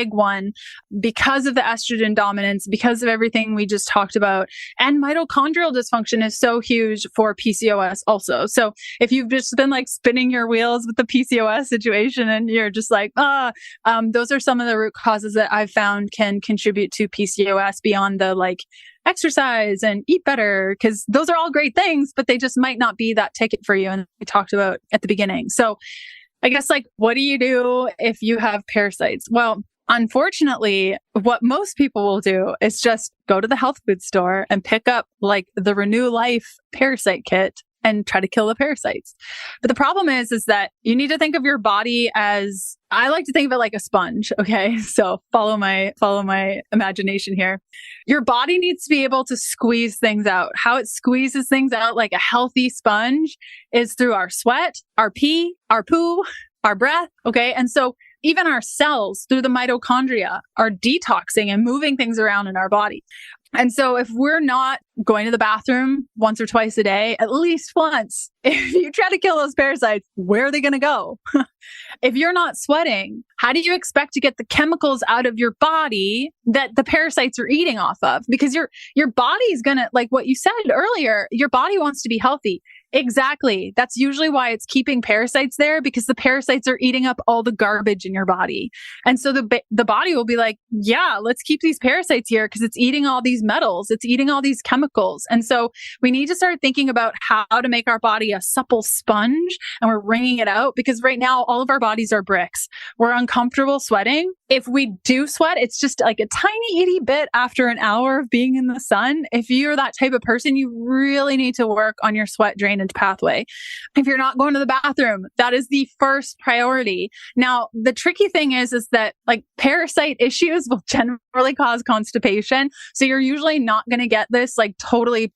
[SPEAKER 1] one, because of the estrogen dominance, because of everything we just talked about. And mitochondrial dysfunction is so huge for PCOS also. So if you've just been like spinning your wheels with the PCOS situation and you're just like, those are some of the root causes that I've found can contribute to PCOS beyond the like exercise and eat better, because those are all great things, but they just might not be that ticket for you. And we talked about at the beginning. So I guess like, what do you do if you have parasites? Well, unfortunately, what most people will do is just go to the health food store and pick up like the Renew Life parasite kit and try to kill the parasites. But the problem is that you need to think of your body as, I like to think of it like a sponge. Okay. So follow my imagination here. Your body needs to be able to squeeze things out. How it squeezes things out like a healthy sponge is through our sweat, our pee, our poo, our breath. Okay. And so even our cells through the mitochondria are detoxing and moving things around in our body. And so if we're not going to the bathroom once or twice a day, at least once, if you try to kill those parasites, where are they going to go? If you're not sweating, how do you expect to get the chemicals out of your body that the parasites are eating off of? Because your body's going to, like what you said earlier, your body wants to be healthy. Exactly. That's usually why it's keeping parasites there, because the parasites are eating up all the garbage in your body. And so the body will be like, yeah, let's keep these parasites here because it's eating all these metals. It's eating all these chemicals. And so we need to start thinking about how to make our body a supple sponge, and we're wringing it out, because right now all of our bodies are bricks. We're uncomfortable sweating. if we do sweat, it's just like a tiny itty bit after an hour of being in the sun. If you're that type of person, you really need to work on your sweat drainage pathway. If you're not going to the bathroom, that is the first priority. Now, the tricky thing is that like parasite issues will generally cause constipation. So you're usually not going to get this like totally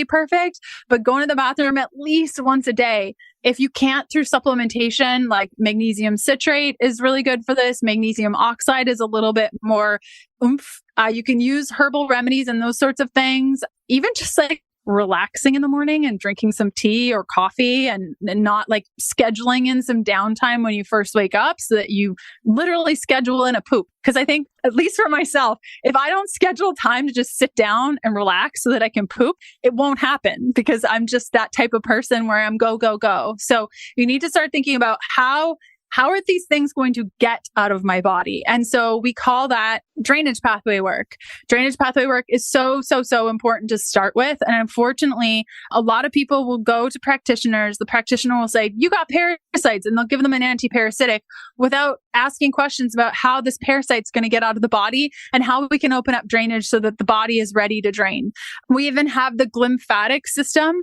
[SPEAKER 1] perfect, but going to the bathroom at least once a day. If you can't through supplementation, like magnesium citrate is really good for this. Magnesium oxide is a little bit more oomph. You can use herbal remedies and those sorts of things. Even just like relaxing in the morning and drinking some tea or coffee and not like scheduling in some downtime when you first wake up so that you literally schedule in a poop. Because I think, at least for myself, if I don't schedule time to just sit down and relax so that I can poop, it won't happen because I'm just that type of person where I'm go, go, go. So you need to start thinking about how are these things going to get out of my body? And so we call that drainage pathway work. Drainage pathway work is so important to start with. And unfortunately, a lot of people will go to practitioners. The practitioner will say, you got parasites, and they'll give them an antiparasitic without asking questions about how this parasite's going to get out of the body and how we can open up drainage so that the body is ready to drain. We even have the glymphatic system,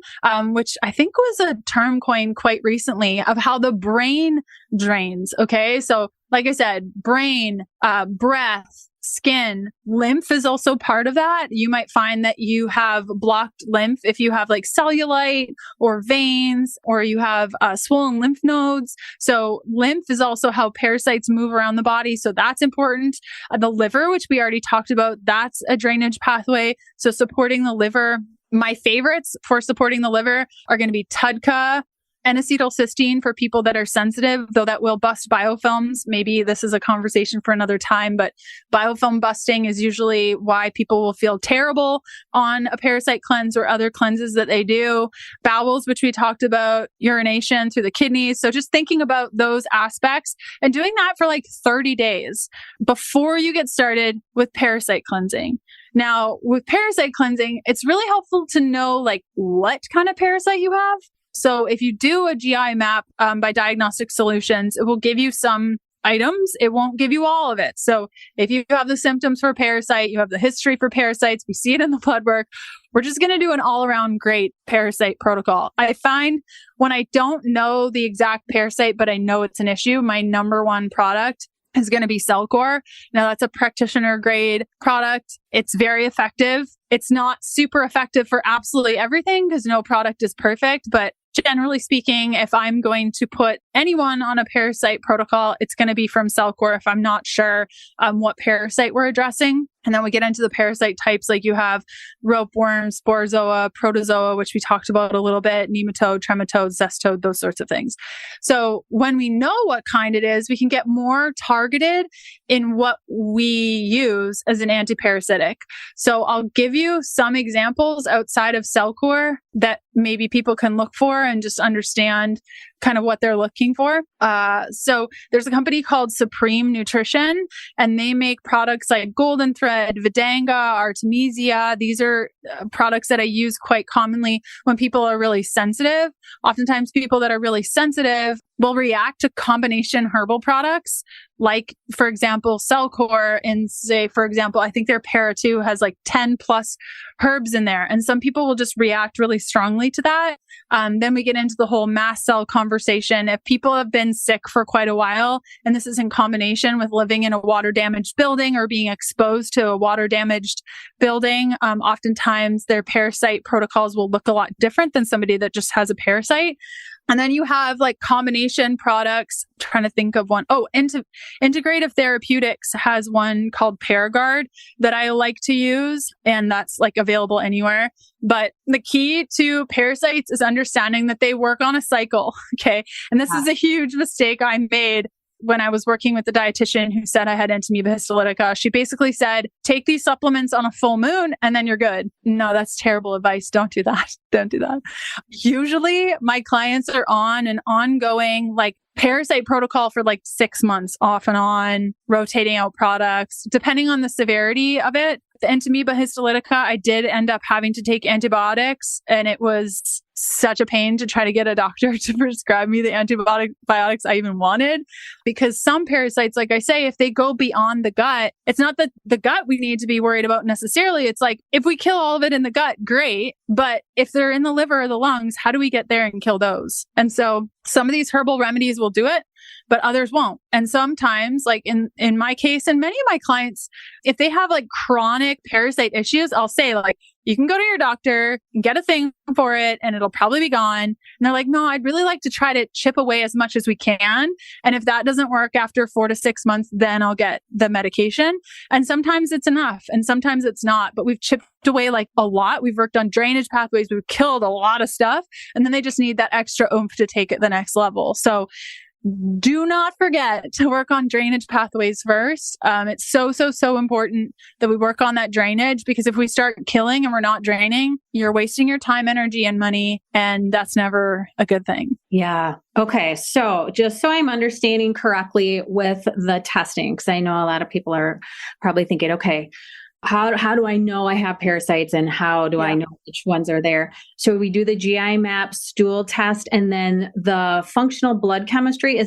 [SPEAKER 1] which I think was a term coined quite recently of how the brain drains. Okay. So like I said, brain, breath, skin, lymph is also part of that. You might find that you have blocked lymph if you have like cellulite or veins, or you have swollen lymph nodes. So lymph is also how parasites move around the body. So that's important. The liver, which we already talked about, that's a drainage pathway. So supporting the liver. My favorites for supporting the liver are going to be TUDCA, N-acetylcysteine for people that are sensitive, though that will bust biofilms. Maybe this is a conversation for another time, but biofilm busting is usually why people will feel terrible on a parasite cleanse or other cleanses that they do. Bowels, which we talked about, urination through the kidneys. So just thinking about those aspects and doing that for like 30 days before you get started with parasite cleansing. Now, with parasite cleansing, it's really helpful to know like what kind of parasite you have. So if you do a GI map by Diagnostic Solutions, it will give you some items. It won't give you all of it. So if you have the symptoms for parasite, you have the history for parasites, we see it in the blood work, we're just going to do an all-around great parasite protocol. I find when I don't know the exact parasite, but I know it's an issue, my number one product is going to be Cellcore. Now that's a practitioner grade product. It's very effective. It's not super effective for absolutely everything because no product is perfect, but generally speaking, if I'm going to put anyone on a parasite protocol, it's going to be from Cellcore if I'm not sure what parasite we're addressing. And then we get into the parasite types, like you have ropeworm, sporozoa, protozoa, which we talked about a little bit, nematode, trematode, cestode, those sorts of things. So when we know what kind it is, we can get more targeted in what we use as an antiparasitic. So I'll give you some examples outside of Cellcore that maybe people can look for and just understand kind of what they're looking for. So there's a company called Supreme Nutrition, and they make products like Golden Thread, Vidanga, Artemisia. These are products that I use quite commonly when people are really sensitive. Oftentimes people that are really sensitive will react to combination herbal products, like, for example, Cellcore, and say, for example, I think their Para 2 has like 10 plus herbs in there. And some people will just react really strongly to that. Then we get into the whole mast cell conversation. If people have been sick for quite a while, and this is in combination with living in a water damaged building or being exposed to a water damaged building, oftentimes their parasite protocols will look a lot different than somebody that just has a parasite. And then you have like combination products. I'm trying to think of one. Oh, Integrative Therapeutics has one called Paragard that I like to use, and that's like available anywhere. But the key to parasites is understanding that they work on a cycle. Okay. And this is a huge mistake I made when I was working with the dietitian who said I had Entamoeba histolytica. She basically said, take these supplements on a full moon and then you're good. No, that's terrible advice. Don't do that. Don't do that. Usually my clients are on an ongoing like parasite protocol for like 6 months off and on, rotating out products, depending on the severity of it. the Entamoeba histolytica, I did end up having to take antibiotics, and it was such a pain to try to get a doctor to prescribe me the antibiotics I even wanted, because some parasites, like I say, if they go beyond the gut, it's not that the gut we need to be worried about necessarily. It's like, if we kill all of it in the gut, great. But if they're in the liver or the lungs, how do we get there and kill those? And so some of these herbal remedies will do it, but others won't. And sometimes, like in my case and many of my clients, if they have like chronic parasite issues, I'll say like, you can go to your doctor and get a thing for it and it'll probably be gone. And they're like, no, I'd really like to try to chip away as much as we can. And if that doesn't work after 4 to 6 months, then I'll get the medication. And sometimes it's enough and sometimes it's not, but we've chipped away like a lot. We've worked on drainage pathways. We've killed a lot of stuff. And then they just need that extra oomph to take it the next level. So do not forget to work on drainage pathways first. It's so important that we work on that drainage, because if we start killing and we're not draining, you're wasting your time, energy, and money. And that's never a good thing.
[SPEAKER 3] Yeah. Okay. So just so I'm understanding correctly with the testing, because I know a lot of people are probably thinking, okay, how do I know I have parasites and how do I know which ones are there? So we do the GI map stool test, and then the functional blood chemistry,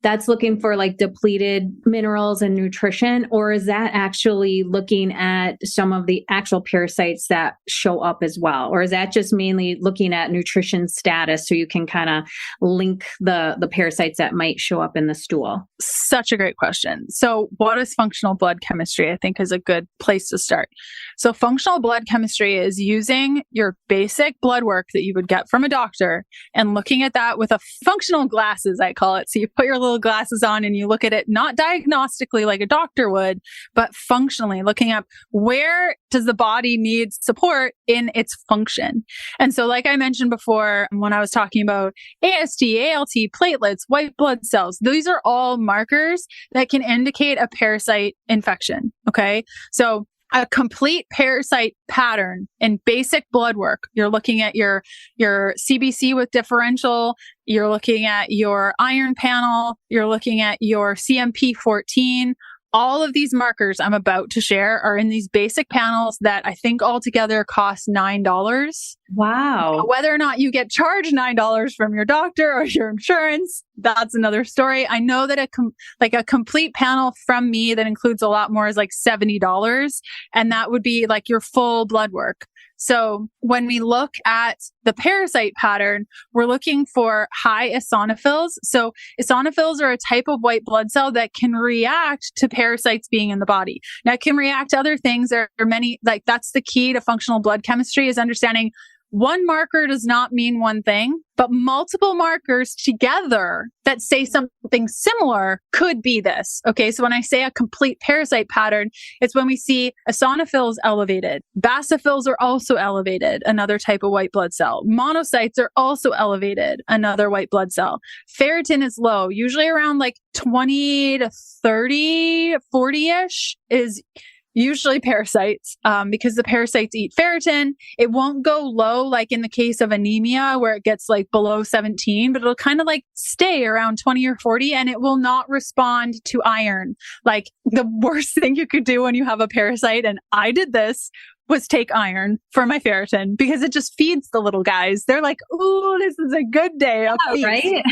[SPEAKER 3] that's looking for like depleted minerals and nutrition, or is that actually looking at some of the actual parasites that show up as well? Or is that just mainly looking at nutrition status so you can kind of link the parasites that might show up in the stool?
[SPEAKER 1] Such a great question. So what is functional blood chemistry? I think is a good place to start. So functional blood chemistry is using your basic blood work that you would get from a doctor and looking at that with a functional glasses, I call it. So you put your little glasses on and you look at it, not diagnostically like a doctor would, but functionally looking up where does the body need support in its function. And so like I mentioned before, when I was talking about AST, ALT, platelets, white blood cells, these are all markers that can indicate a parasite infection. Okay. So a complete parasite pattern in basic blood work, you're looking at your CBC with differential, you're looking at your iron panel, you're looking at your CMP14. All of these markers I'm about to share are in these basic panels that I think altogether cost $9.
[SPEAKER 3] Wow.
[SPEAKER 1] Whether or not you get charged $9 from your doctor or your insurance, that's another story. I know that a complete panel from me that includes a lot more is like $70. And that would be like your full blood work. So when we look at the parasite pattern, we're looking for high eosinophils. So eosinophils are a type of white blood cell that can react to parasites being in the body. Now it can react to other things. There are many, like that's the key to functional blood chemistry, is understanding one marker does not mean one thing, but multiple markers together that say something similar could be this. Okay, so when I say a complete parasite pattern, it's when we see eosinophils elevated. Basophils are also elevated, another type of white blood cell. Monocytes are also elevated, another white blood cell. Ferritin is low, usually around like 20 to 30, 40-ish is usually parasites, because the parasites eat ferritin. It won't go low like in the case of anemia where it gets like below 17, but it'll kind of like stay around 20 or 40, and it will not respond to iron. Like the worst thing you could do when you have a parasite, and I did this, was take iron for my ferritin because it just feeds the little guys. They're like, "Ooh, this is a good day."
[SPEAKER 3] Right?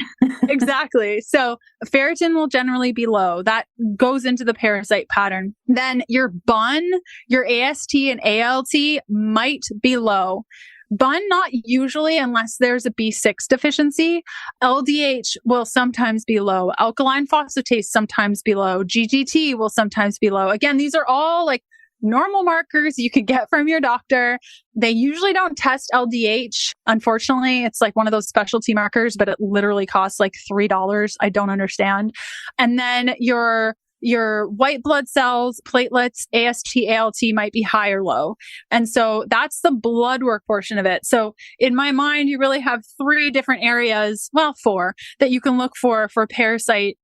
[SPEAKER 1] Exactly. So ferritin will generally be low. That goes into the parasite pattern. Then your BUN, your AST and ALT might be low. BUN, not usually unless there's a B6 deficiency. LDH will sometimes be low. Alkaline phosphatase sometimes be low. GGT will sometimes be low. Again, these are all like normal markers you could get from your doctor. They usually don't test LDH. Unfortunately, it's like one of those specialty markers, but it literally costs like $3. I don't understand. And then your white blood cells, platelets, AST, ALT might be high or low. And so that's the blood work portion of it. So in my mind, you really have 3 different areas, well, 4, that you can look for parasite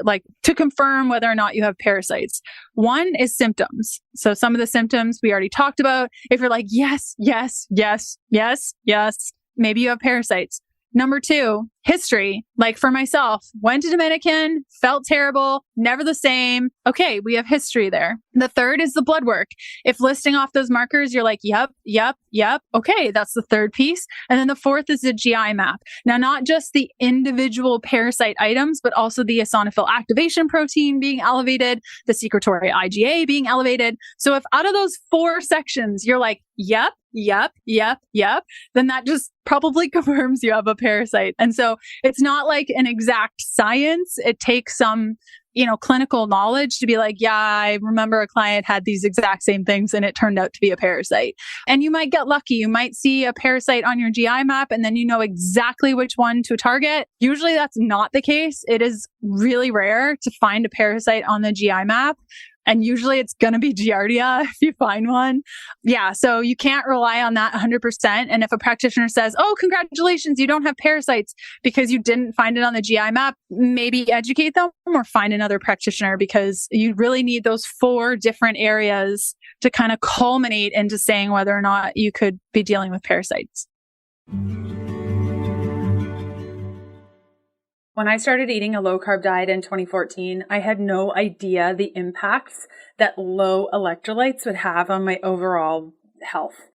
[SPEAKER 1] like to confirm whether or not you have parasites. One is symptoms. So some of the symptoms we already talked about. If you're like, yes, yes, yes, yes, yes, maybe you have parasites. Number 2, history. Like for myself, went to Dominican, felt terrible, never the same. Okay, we have history there. The third is the blood work. If listing off those markers, you're like, yep. Okay, that's the third piece. And then the fourth is the GI map. Now, not just the individual parasite items, but also the eosinophil activation protein being elevated, the secretory IgA being elevated. So if out of those 4 sections, you're like, yep, then that just probably confirms you have a parasite. And so it's not like an exact science. It takes some, clinical knowledge to be like, yeah, I remember a client had these exact same things and it turned out to be a parasite. And you might get lucky. You might see a parasite on your GI map and then you know exactly which one to target. Usually that's not the case. It is really rare to find a parasite on the GI map. And usually it's going to be Giardia if you find one. Yeah. So you can't rely on that 100%. And if a practitioner says, oh, congratulations, you don't have parasites because you didn't find it on the GI map, maybe educate them or find another practitioner, because you really need those 4 different areas to kind of culminate into saying whether or not you could be dealing with parasites. When I started eating a low-carb diet in 2014, I had no idea the impacts that low electrolytes would have on my overall health.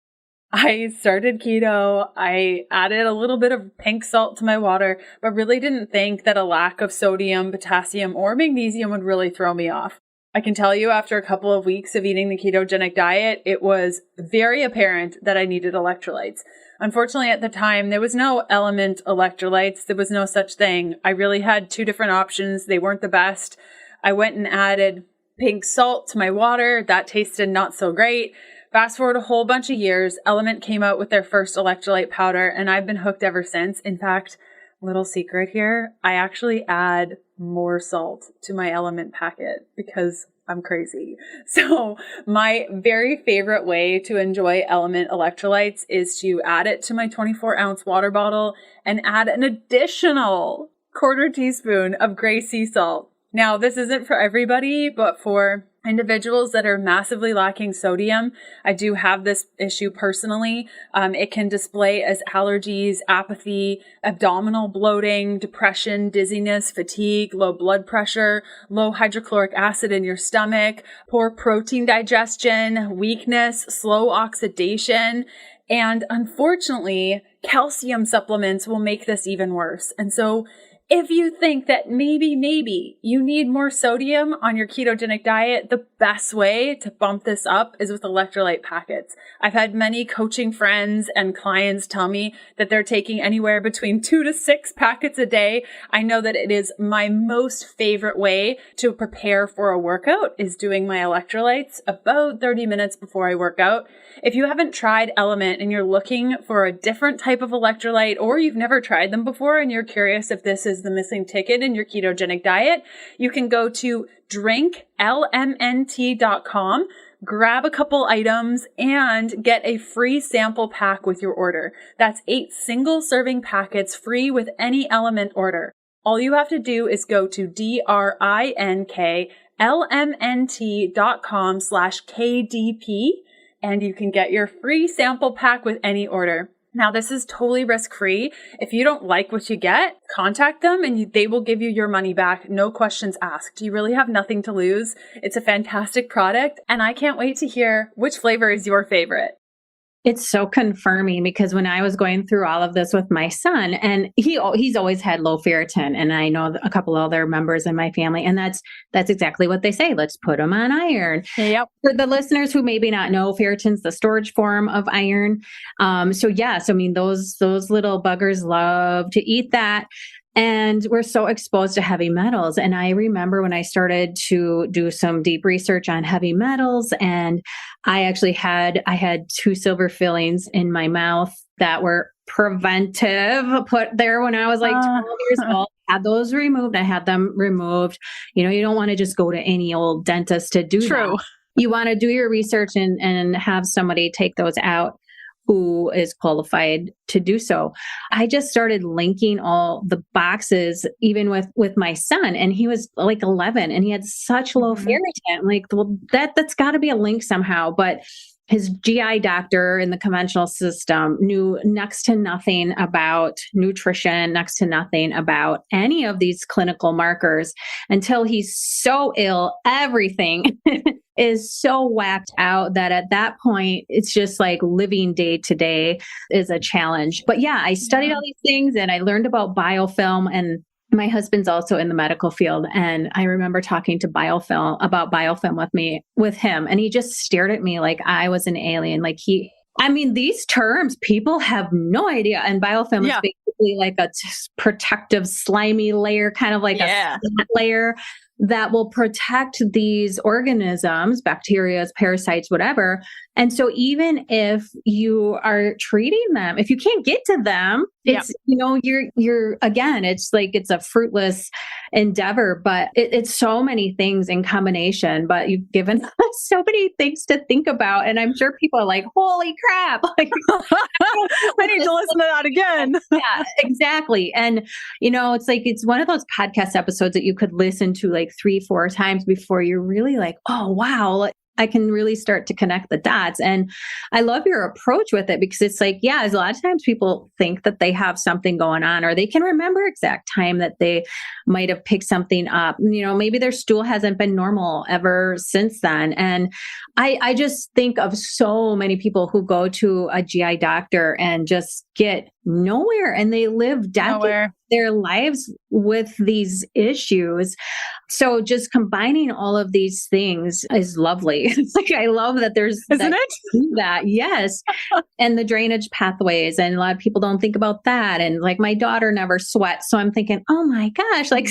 [SPEAKER 1] I started keto, I added a little bit of pink salt to my water, but really didn't think that a lack of sodium, potassium, or magnesium would really throw me off. I can tell you after a couple of weeks of eating the ketogenic diet, it was very apparent that I needed electrolytes. Unfortunately, at the time, there was no Element electrolytes. There was no such thing. I really had 2 different options. They weren't the best. I went and added pink salt to my water. That tasted not so great. Fast forward a whole bunch of years, Element came out with their first electrolyte powder, and I've been hooked ever since. In fact, little secret here, I actually add more salt to my Element packet because I'm crazy. So my very favorite way to enjoy Element electrolytes is to add it to my 24-ounce water bottle and add an additional 1/4 teaspoon of gray sea salt. Now, this isn't for everybody, but for individuals that are massively lacking sodium, I do have this issue personally. It can display as allergies, apathy, abdominal bloating, depression, dizziness, fatigue, low blood pressure, low hydrochloric acid in your stomach, poor protein digestion, weakness, slow oxidation. And unfortunately, calcium supplements will make this even worse. And so if you think that maybe you need more sodium on your ketogenic diet, the best way to bump this up is with electrolyte packets. I've had many coaching friends and clients tell me that they're taking anywhere between 2 to 6 packets a day. I know that it is my most favorite way to prepare for a workout is doing my electrolytes about 30 minutes before I work out. If you haven't tried Element and you're looking for a different type of electrolyte, or you've never tried them before and you're curious if this is the missing ticket in your ketogenic diet, you can go to drinklmnt.com, grab a couple items, and get a free sample pack with your order. That's 8 single serving packets free with any Element order. All you have to do is go to drinklmnt.com/KDP and you can get your free sample pack with any order. Now, this is totally risk-free. If you don't like what you get, contact them and they will give you your money back. No questions asked. You really have nothing to lose. It's a fantastic product, and I can't wait to hear which flavor is your favorite.
[SPEAKER 3] It's so confirming, because when I was going through all of this with my son, and he's always had low ferritin, and I know a couple other members in my family, and that's exactly what they say. Let's put him on iron.
[SPEAKER 1] Yep.
[SPEAKER 3] For the listeners who maybe not know, ferritin's the storage form of iron. So yes, I mean those little buggers love to eat that. And we're so exposed to heavy metals. And I remember when I started to do some deep research on heavy metals, and I actually had 2 silver fillings in my mouth that were preventive, put there when I was like 12 years old. I had those removed. I had them removed. You don't want to just go to any old dentist to do
[SPEAKER 1] True.
[SPEAKER 3] that. You want to do your research and have somebody take those out who is qualified to do so. I just started linking all the boxes, even with my son, and he was like 11 and he had such low ferritin. Like, well, that's got to be a link somehow. But his GI doctor in the conventional system knew next to nothing about nutrition, next to nothing about any of these clinical markers until he's so ill. Everything is so whacked out that at that point, it's just like living day to day is a challenge. But yeah, I studied all these things and I learned about biofilm, and my husband's also in the medical field. And I remember talking to about biofilm with him. And he just stared at me like I was an alien. These terms, people have no idea. And biofilm is basically like a protective, slimy layer, kind of like a layer that will protect these organisms, bacteria, parasites, whatever. And so even if you are treating them, if you can't get to them, it's, you're again, it's like, it's a fruitless endeavor, but it's so many things in combination, but you've given us so many things to think about. And I'm sure people are like, holy crap. Like,
[SPEAKER 1] I need to listen to that again.
[SPEAKER 3] Yeah, exactly. And, it's one of those podcast episodes that you could listen to like 3-4 times before you're really like, oh, wow, I can really start to connect the dots. And I love your approach with it, because it's like, a lot of times people think that they have something going on, or they can remember exact time that they might have picked something up. Maybe their stool hasn't been normal ever since then. And I just think of so many people who go to a GI doctor and just get nowhere, and they live decades their lives with these issues. So just combining all of these things is lovely. It's like, I love that there's that. Yes. And the drainage pathways. And a lot of people don't think about that. And like, my daughter never sweats. So I'm thinking, oh my gosh, like,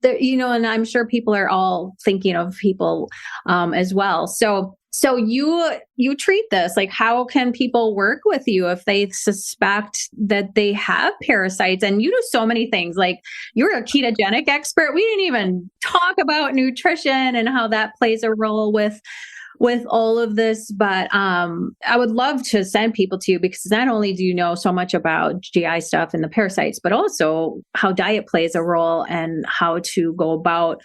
[SPEAKER 3] and I'm sure people are all thinking of people as well. So you treat this, like, how can people work with you if they suspect that they have parasites? And you do so many things. Like, you're a ketogenic expert. We didn't even talk about nutrition and how that plays a role with all of this. But I would love to send people to you, because not only do you know so much about GI stuff and the parasites, but also how diet plays a role and how to go about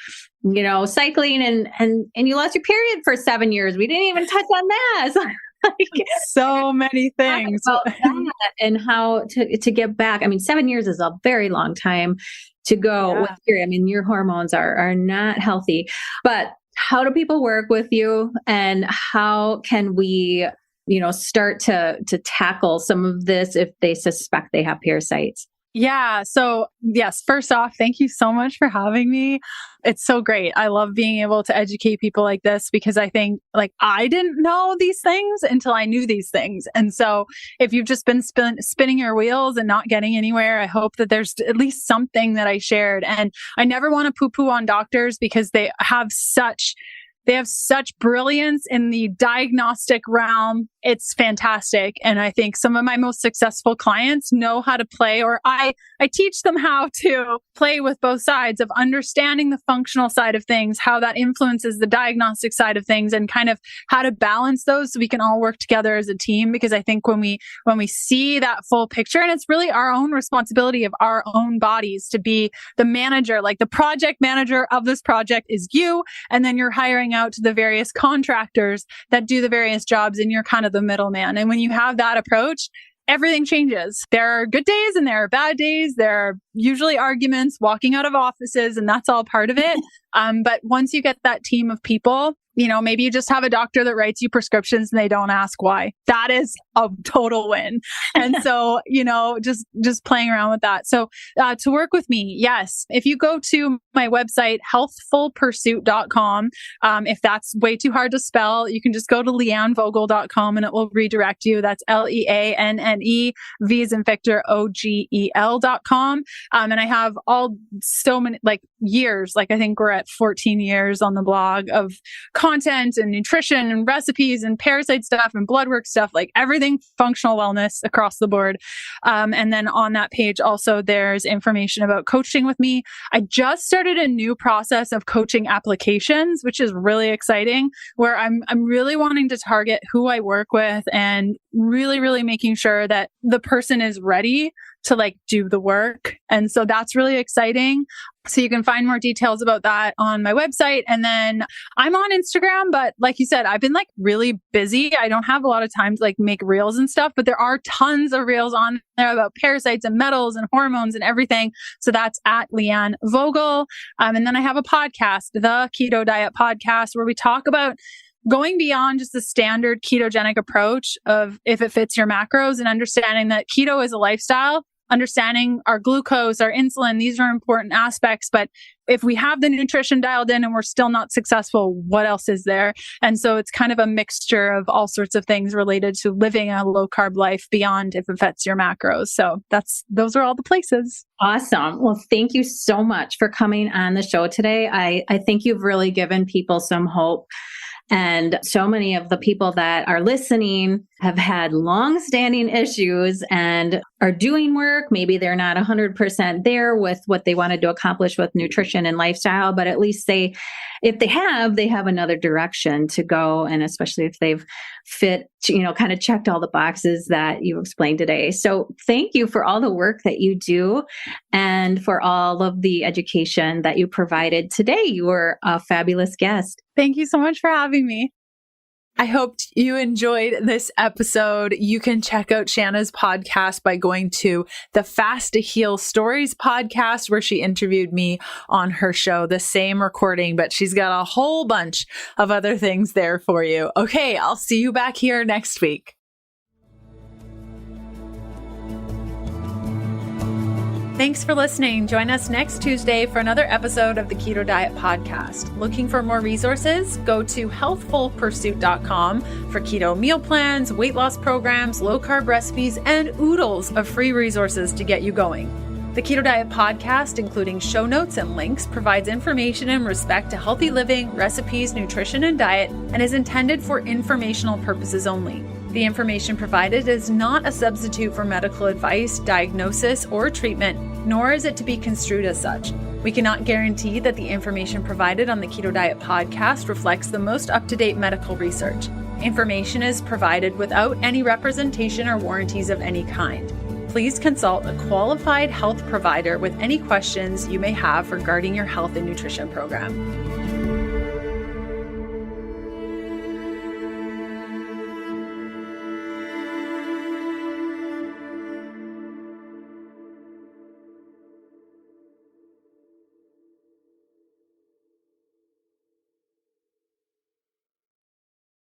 [SPEAKER 3] cycling, and you lost your period for 7 years. We didn't even touch on that.
[SPEAKER 1] So many things.
[SPEAKER 3] And how to get back. 7 years is a very long time to go with period. Your hormones are not healthy, but how do people work with you, and how can we, start to tackle some of this if they suspect they have parasites?
[SPEAKER 1] Yeah. So yes, first off, thank you so much for having me. It's so great. I love being able to educate people like this, because I think, like, I didn't know these things until I knew these things. And so if you've just been spinning your wheels and not getting anywhere, I hope that there's at least something that I shared. And I never want to poo-poo on doctors, because they have such brilliance in the diagnostic realm. It's fantastic. And I think some of my most successful clients know how to play, or I teach them how to play with both sides of understanding the functional side of things, how that influences the diagnostic side of things, and kind of how to balance those so we can all work together as a team. Because I think when we see that full picture, and it's really our own responsibility of our own bodies to be the manager, like the project manager of this project is you, and then you're hiring out to the various contractors that do the various jobs, and you're kind of the middleman. And when you have that approach, everything changes. There are good days and there are bad days. There are usually arguments, walking out of offices, and that's all part of it. But once you get that team of people, maybe you just have a doctor that writes you prescriptions and they don't ask why. That is a total win. And so, just playing around with that. So to work with me, yes, if you go to my website, healthfulpursuit.com, if that's way too hard to spell, you can just go to leannevogel.com and it will redirect you. That's LEANNE, V as in Victor, OGEL.com. And I have so many, years, I think we're at 14 years on the blog of content and nutrition and recipes and parasite stuff and blood work stuff, everything functional wellness across the board. And then on that page also, there's information about coaching with me. I just started a new process of coaching applications, which is really exciting, where I'm really wanting to target who I work with and really, really making sure that the person is ready to do the work. And so that's really exciting. So you can find more details about that on my website. And then I'm on Instagram, but like you said, I've been like really busy. I don't have a lot of time to like make reels and stuff, but there are tons of reels on there about parasites and metals and hormones and everything. So that's at Leanne Vogel. And then I have a podcast, the Keto Diet Podcast, where we talk about going beyond just the standard ketogenic approach of if it fits your macros and understanding that keto is a lifestyle. Understanding our glucose, our insulin, these are important aspects. But if we have the nutrition dialed in and we're still not successful, what else is there? And so it's kind of a mixture of all sorts of things related to living a low carb life beyond if it fits your macros. So those are all the places.
[SPEAKER 3] Awesome. Well, thank you so much for coming on the show today. I think you've really given people some hope. And so many of the people that are listening have had long-standing issues and are doing work. Maybe they're not 100% there with what they wanted to accomplish with nutrition and lifestyle, but at least if they have another direction to go. And especially if they've kind of checked all the boxes that you explained today. So thank you for all the work that you do and for all of the education that you provided today. You were a fabulous guest.
[SPEAKER 1] Thank you so much for having me.
[SPEAKER 2] I hope you enjoyed this episode. You can check out Shanna's podcast by going to the Fast to Heal Stories podcast, where she interviewed me on her show, the same recording, but she's got a whole bunch of other things there for you. Okay, I'll see you back here next week. Thanks for listening. Join us next Tuesday for another episode of the Keto Diet Podcast. Looking for more resources? Go to healthfulpursuit.com for keto meal plans, weight loss programs, low carb recipes, and oodles of free resources to get you going. The Keto Diet Podcast, including show notes and links, provides information in respect to healthy living, recipes, nutrition, and diet, and is intended for informational purposes only. The information provided is not a substitute for medical advice, diagnosis, or treatment, nor is it to be construed as such. We cannot guarantee that the information provided on the Keto Diet Podcast reflects the most up-to-date medical research. Information is provided without any representation or warranties of any kind. Please consult a qualified health provider with any questions you may have regarding your health and nutrition program.